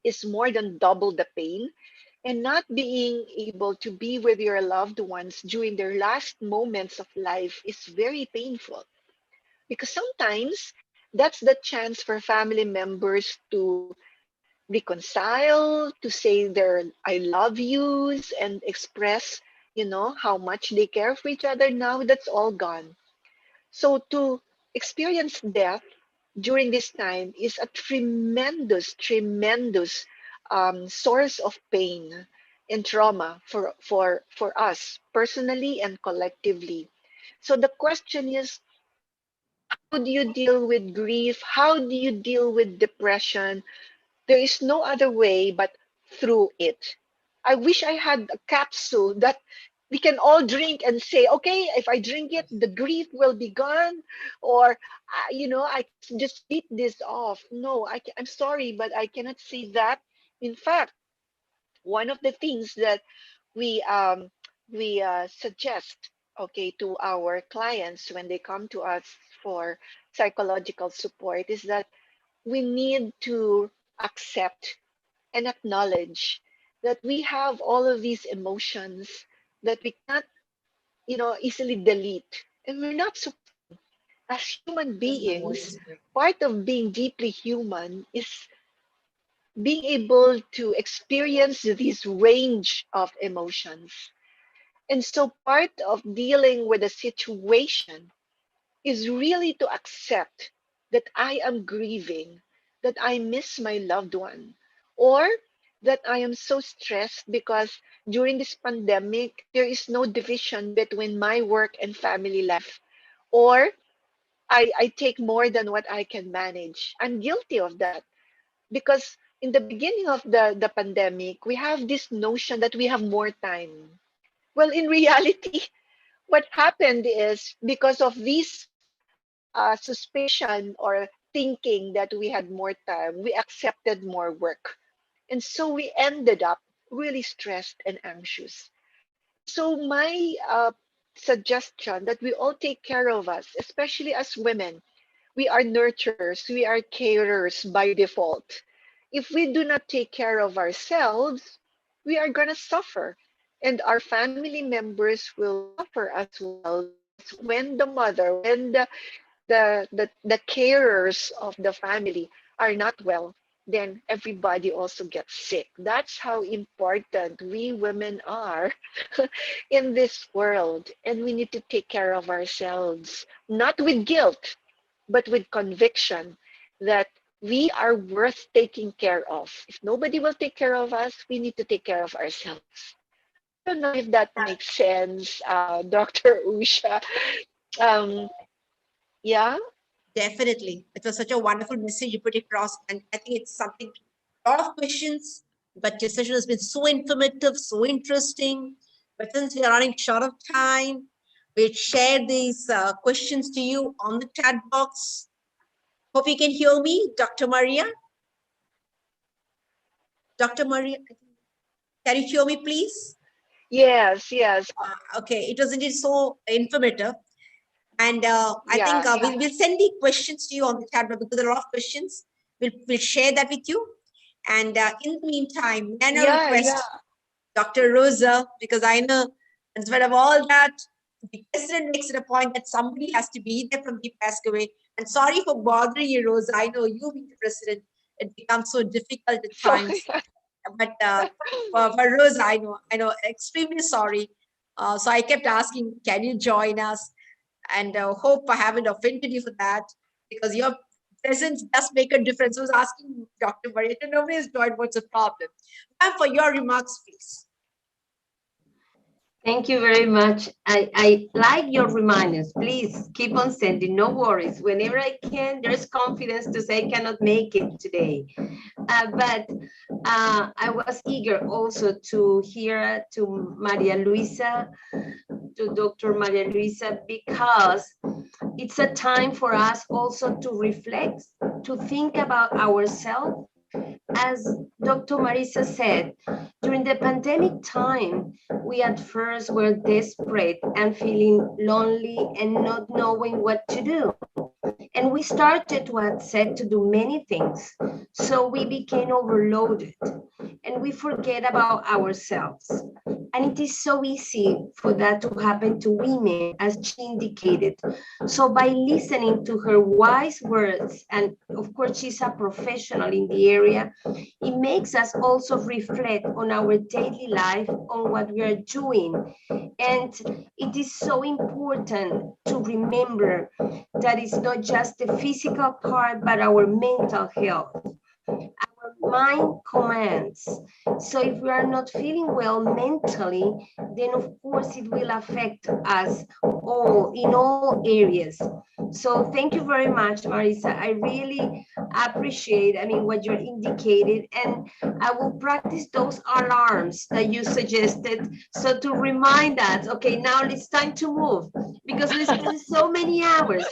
is more than double the pain. And not being able to be with your loved ones during their last moments of life is very painful, because sometimes that's the chance for family members to reconcile, to say their I love yous and express, how much they care for each other. Now that's all gone. So to experience death during this time is a tremendous, tremendous source of pain and trauma for us personally and collectively. So the question is, how do you deal with grief? How do you deal with depression? There is no other way but through it. I wish I had a capsule that we can all drink and say, okay, if I drink it, the grief will be gone, or I just beat this off. No, I'm sorry, but I cannot say that. In fact, one of the things that we suggest, okay, to our clients when they come to us for psychological support is that we need to accept and acknowledge that we have all of these emotions that we cannot, easily delete. And we're not so, as human beings, part of being deeply human is being able to experience this range of emotions. And so part of dealing with a situation is really to accept that I am grieving, that I miss my loved one, or that I am so stressed because during this pandemic, there is no division between my work and family life, or I take more than what I can manage. I'm guilty of that because in the beginning of the pandemic, we have this notion that we have more time. Well, in reality, what happened is because of this suspicion or thinking that we had more time, we accepted more work. And so we ended up really stressed and anxious. So my suggestion that we all take care of us, especially as women, we are nurturers, we are carers by default. If we do not take care of ourselves, we are going to suffer. And our family members will suffer as well, because when the mother, when the carers of the family are not well, then everybody also gets sick. That's how important we women are in this world. And we need to take care of ourselves, not with guilt, but with conviction that we are worth taking care of. If nobody will take care of us, we need to take care of ourselves. I don't know if that makes sense, Dr. Usha. Um, yeah, Definitely. It was such a wonderful message you put across. And I think it's something, a lot of questions, but your session has been so informative, so interesting. But since we are running short of time, we'll share these questions to you on the chat box. Hope you can hear me, Dr. Maria. Dr. Maria, can you hear me, please? yes, yes, Okay, it was indeed so informative. And I think yeah, we'll send the questions to you on the chat box because there are a lot of questions. We'll share that with you. And in the meantime, may I now yeah, request yeah. Dr. Rosa, because I know in spite of all that, the president makes it a point that somebody has to be there from the passed away. And sorry for bothering you, Rosa. I know you being the president, it becomes so difficult at Sorry. times. But for Rosa, I know, extremely sorry. So I kept asking, can you join us? And hope I haven't offended you for that, because your presence does make a difference. I was asking Dr. Maria, nobody has joined, what's the problem? Ma'am, for your remarks, please. Thank you very much. I like your reminders. Please keep on sending, no worries. Whenever I can, there's confidence to say I cannot make it today. But I was eager also to hear to Maria Luisa, to Dr. Maria Luisa, because it's a time for us also to reflect, to think about ourselves. As Dr. Marisa said, during the pandemic time, we at first were desperate and feeling lonely and not knowing what to do. And we started to accept to do many things. So we became overloaded and we forget about ourselves. And it is so easy for that to happen to women, as she indicated. So by listening to her wise words, and of course she's a professional in the area, it makes us also reflect on our daily life, on what we are doing. And it is so important to remember that it's not just the physical part, but our mental health. Our mind commands. So if we are not feeling well mentally, then of course it will affect us all in all areas. So thank you very much, Marisa. I really appreciate, what you're indicated, and I will practice those alarms that you suggested. So to remind us, okay, now it's time to move, because we spend so many hours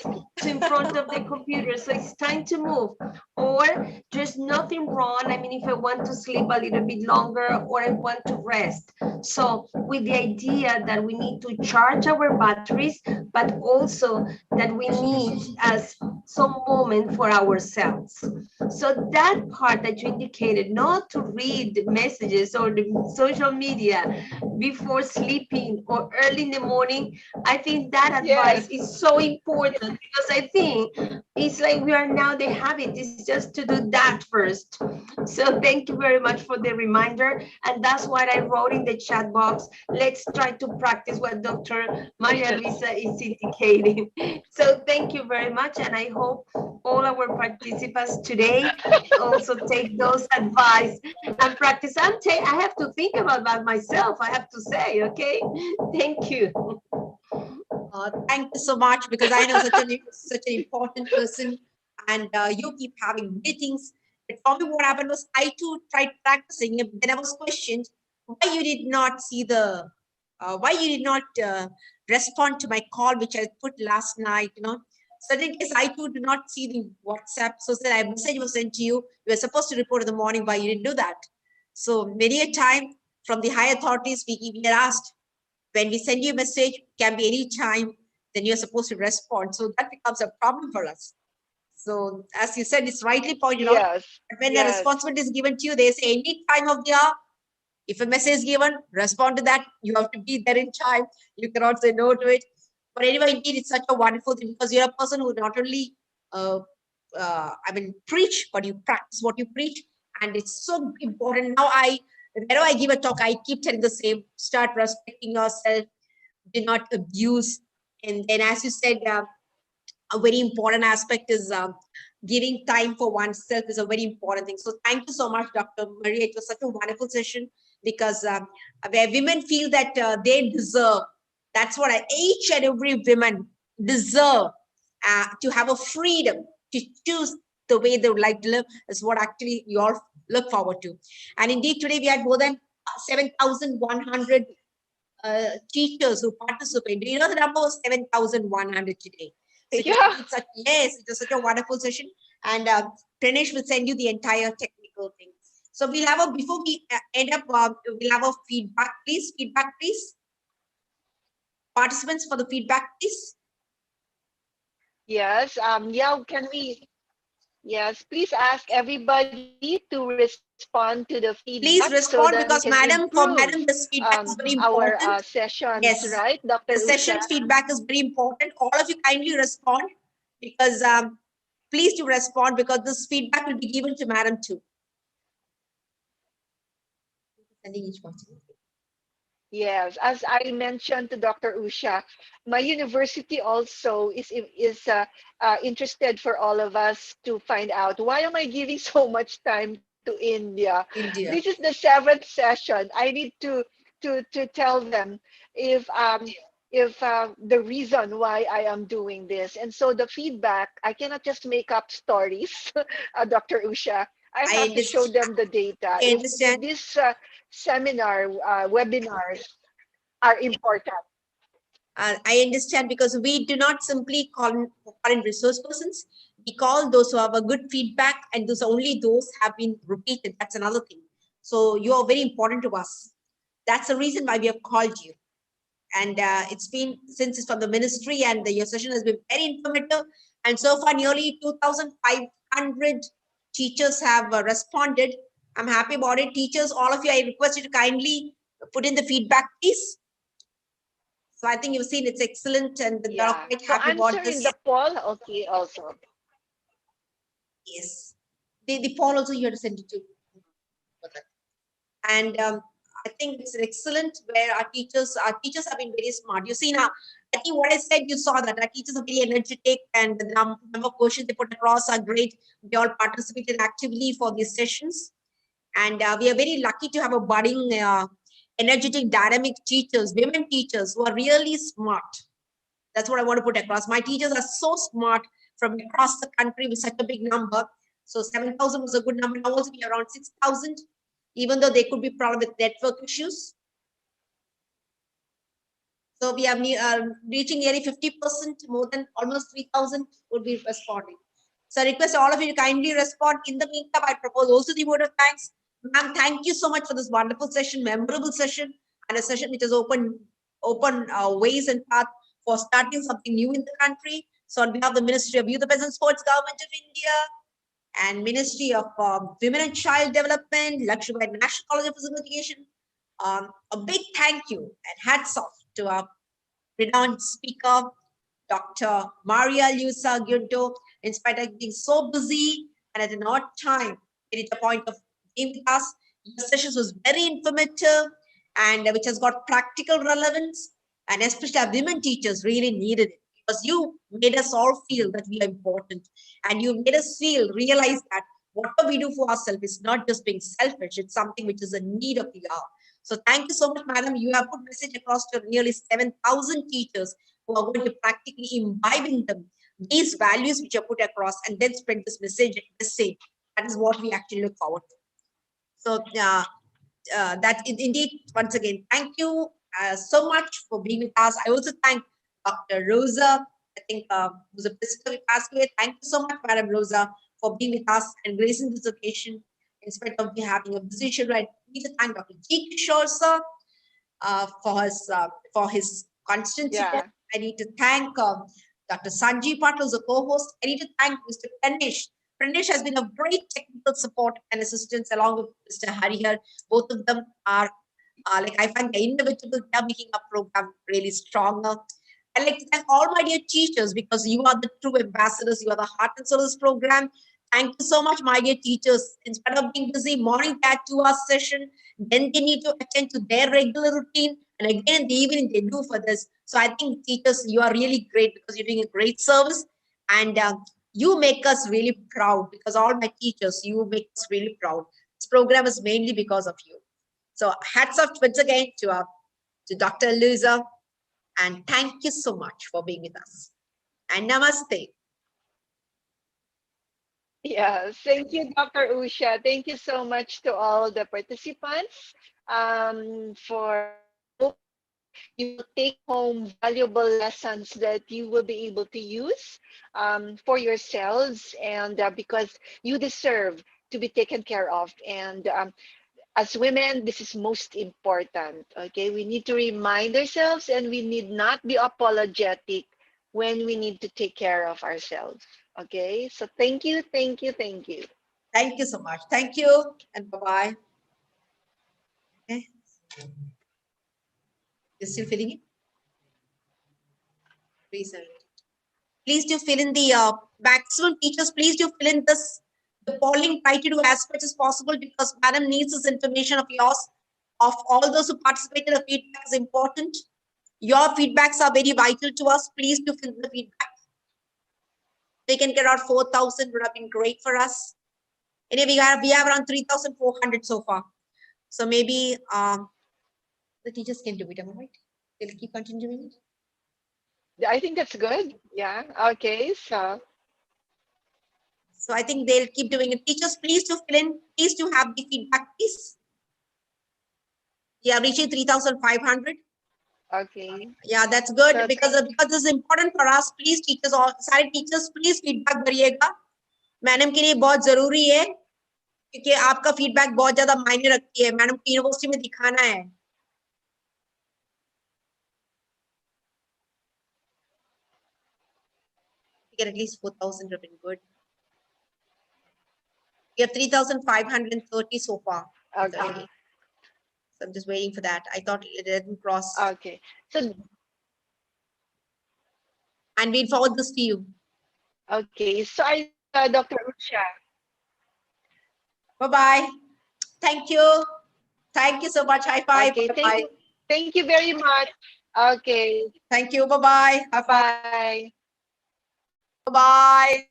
in front of the computer. So it's time to move. Or there's nothing wrong. If I want to sleep a little bit longer, or I want to rest. So with the idea that we need to charge our batteries, but also that we need as some moment for ourselves. So that part that you indicated, not to read the messages or the social media before sleeping or early in the morning, I think that advice is so important, because I think it's like we are now, the habit is just to do that first. So thank you very much for the reminder. And that's what I wrote in the chat box. Let's try to practice what Dr. Maria Luisa is indicating. So thank you very much. And I hope all our participants today also take those advice and practice. I have to think about that myself, I have to say, okay? Thank you. Thank you so much, because I know such an important person, and you keep having meetings. But for me, what happened was I too tried practicing, and then I was questioned why you did not respond to my call, which I put last night, So in case I too did not see the WhatsApp, so said a message was sent to you. You were supposed to report in the morning, why you didn't do that? So many a time from the higher authorities, we are asked, when we send you a message, can be any time, then you're supposed to respond. So that becomes a problem for us. So as you said, it's rightly pointed out. When the responsibility is given to you, they say any time of the hour, if a message is given, respond to that. You have to be there in time. You cannot say no to it. But anyway, indeed, it's such a wonderful thing, because you're a person who not only, preach, but you practice what you preach. And it's so important. Now, whenever I give a talk, I keep telling the same: start respecting yourself, do not abuse. And then, as you said, a very important aspect is giving time for oneself is a very important thing. So thank you so much, Dr. Maria. It was such a wonderful session because where women feel that they deserve, that's what each and every woman deserve to have a freedom to choose the way they would like to live is what actually we all look forward to. And indeed, today we had more than 7,100 teachers who participated. Do you know the number was 7,100 today? So Yeah. yes, it was such a wonderful session. And Pranesh will send you the entire technical thing. So we'll have a, before we end up, we'll have a feedback, please. Feedback, please. Participants for the feedback, please. Yes. Yeah. Can we? Yes. Please ask everybody to respond to the Please feedback so respond that we because can madam, for improve madam, this feedback is very our important. sessions. Yes. Right, Dr. The session Usha? feedback is very important. All of you kindly respond because please do respond because this feedback will be given to madam too. Sending each one. Yes, as I mentioned to Dr. Usha, my university also is interested for all of us to find out why am I giving so much time to India? This India. is the seventh session. I need to tell them if the reason why I am doing this. And so the feedback, I cannot just make up stories, Dr. Usha. I I have to show understand. them the data. I If understand. this seminar, webinars are important. I understand because we do not simply call in resource persons. We call those who have a good feedback, and those only those have been repeated. That's another thing. So you are very important to us. That's the reason why we have called you. And it's been since it's from the ministry, and your session has been very informative. And so far, nearly 2,500 teachers have responded. I'm happy about it. Teachers, all of you, I request you to kindly put in the feedback, please. So I think you've seen it's excellent, and they're Yeah. quite So happy about answering this. the poll, okay, also. Yes, the poll also you have to send it to. And I think it's excellent where our teachers have been very smart. You see now, I think what I said, you saw that our teachers are very energetic, and the number of questions they put across are great. They all participated actively for these sessions, and we are very lucky to have a budding, energetic, dynamic teachers, women teachers who are really smart. That's what I want to put across. My teachers are so smart from across the country with such a big number. So 7,000 was a good number. Now also be around 6,000, even though there could be problem with network issues. So we have reaching nearly 50%, more than almost 3,000 would be responding. So I request all of you to kindly respond. In the meantime, I propose also the vote of thanks. Ma'am, thank you so much for this wonderful session, memorable session, and a session which has opened ways and path for starting something new in the country. So on behalf of the Ministry of Youth Affairs and Sports, Government of India, and Ministry of Women and Child Development, Lakshmi National College of Physical Education, a big thank you and hats off to our renowned speaker, Dr. Maria Luisa Gunto, in spite of being so busy and at an odd time, it is a point of being with us. Your sessions was very informative and which has got practical relevance, and especially our women teachers really needed it because you made us all feel that we are important, and you made us realize that whatever we do for ourselves is not just being selfish, it's something which is a need of the hour. So thank you so much, madam. You have put message across to nearly 7,000 teachers who are going to practically imbibe in them these values which are put across and then spread this message. That is what we actually look forward to. So that indeed, once again, thank you so much for being with us. I also thank Dr. Rosa, I think who's a principal we passed away. Thank you so much, Madam Rosa, for being with us and gracing this occasion in spite of me having a busy schedule. I need to thank Dr. G. Kishore, sir, for his constant support. Yeah. I need to thank Dr. Sanjeev Patel, who's a co-host. I need to thank Mr. Pranesh. Pranesh has been a great technical support and assistance along with Mr. Harihar. Both of them are like I find the individual, they are making our program really stronger. I'd like to thank all my dear teachers because you are the true ambassadors. You are the heart and soul of this program. Thank you so much, my dear teachers. In spite of being busy, morning at 2 hour session, then they need to attend to their regular routine. And again, in the evening, they do for this. So I think teachers, you are really great because you're doing a great service. And You make us really proud because all my teachers, you make us really proud. This program is mainly because of you. So hats off once again to Dr. Luisa, and thank you so much for being with us. And namaste. Yes, thank you, Dr. Usha. Thank you so much to all the participants for you will take home valuable lessons that you will be able to use for yourselves, and because you deserve to be taken care of. And as women, this is most important. Okay, we need to remind ourselves, and we need not be apologetic when we need to take care of ourselves. Okay, so thank you, thank you, thank you. Thank you so much. Thank you, and bye-bye. Okay. You're still filling it? Please do fill in the maximum teachers. Please do fill in the polling. Try to do as much as possible because madam needs this information of yours. Of all those who participated, the feedback is important. Your feedbacks are very vital to us. Please do fill the feedback. They can get out 4,000 would have been great for us. Anyway, we have around 3,400 so far. So maybe the teachers can do it, am I right? They'll keep continuing it. I think that's good. Yeah. Okay. So I think they'll keep doing it. Teachers, please do fill in. Please do have the feedback, please. Yeah, reaching 3,500. okay. Yeah, that's good So because this is important for us. Please, teachers, all सारे teachers, please feedback करिएगा. Madam के लिए बहुत जरूरी है क्योंकि आपका feedback बहुत ज्यादा मायने रखती है. मैडम को यूनिवर्सिटी में दिखाना है. Get at least 4,000 would have been good. We have 3,530 so far. okay. So I'm just waiting for that. I thought it didn't cross. Okay. So And we'll forward this to you. okay. So Dr. Usha. Bye-bye. Thank you. Thank you so much. High five. Okay. Bye-bye. Thank you very much. Okay. Thank you. Bye-bye. High five. Bye. Bye-bye.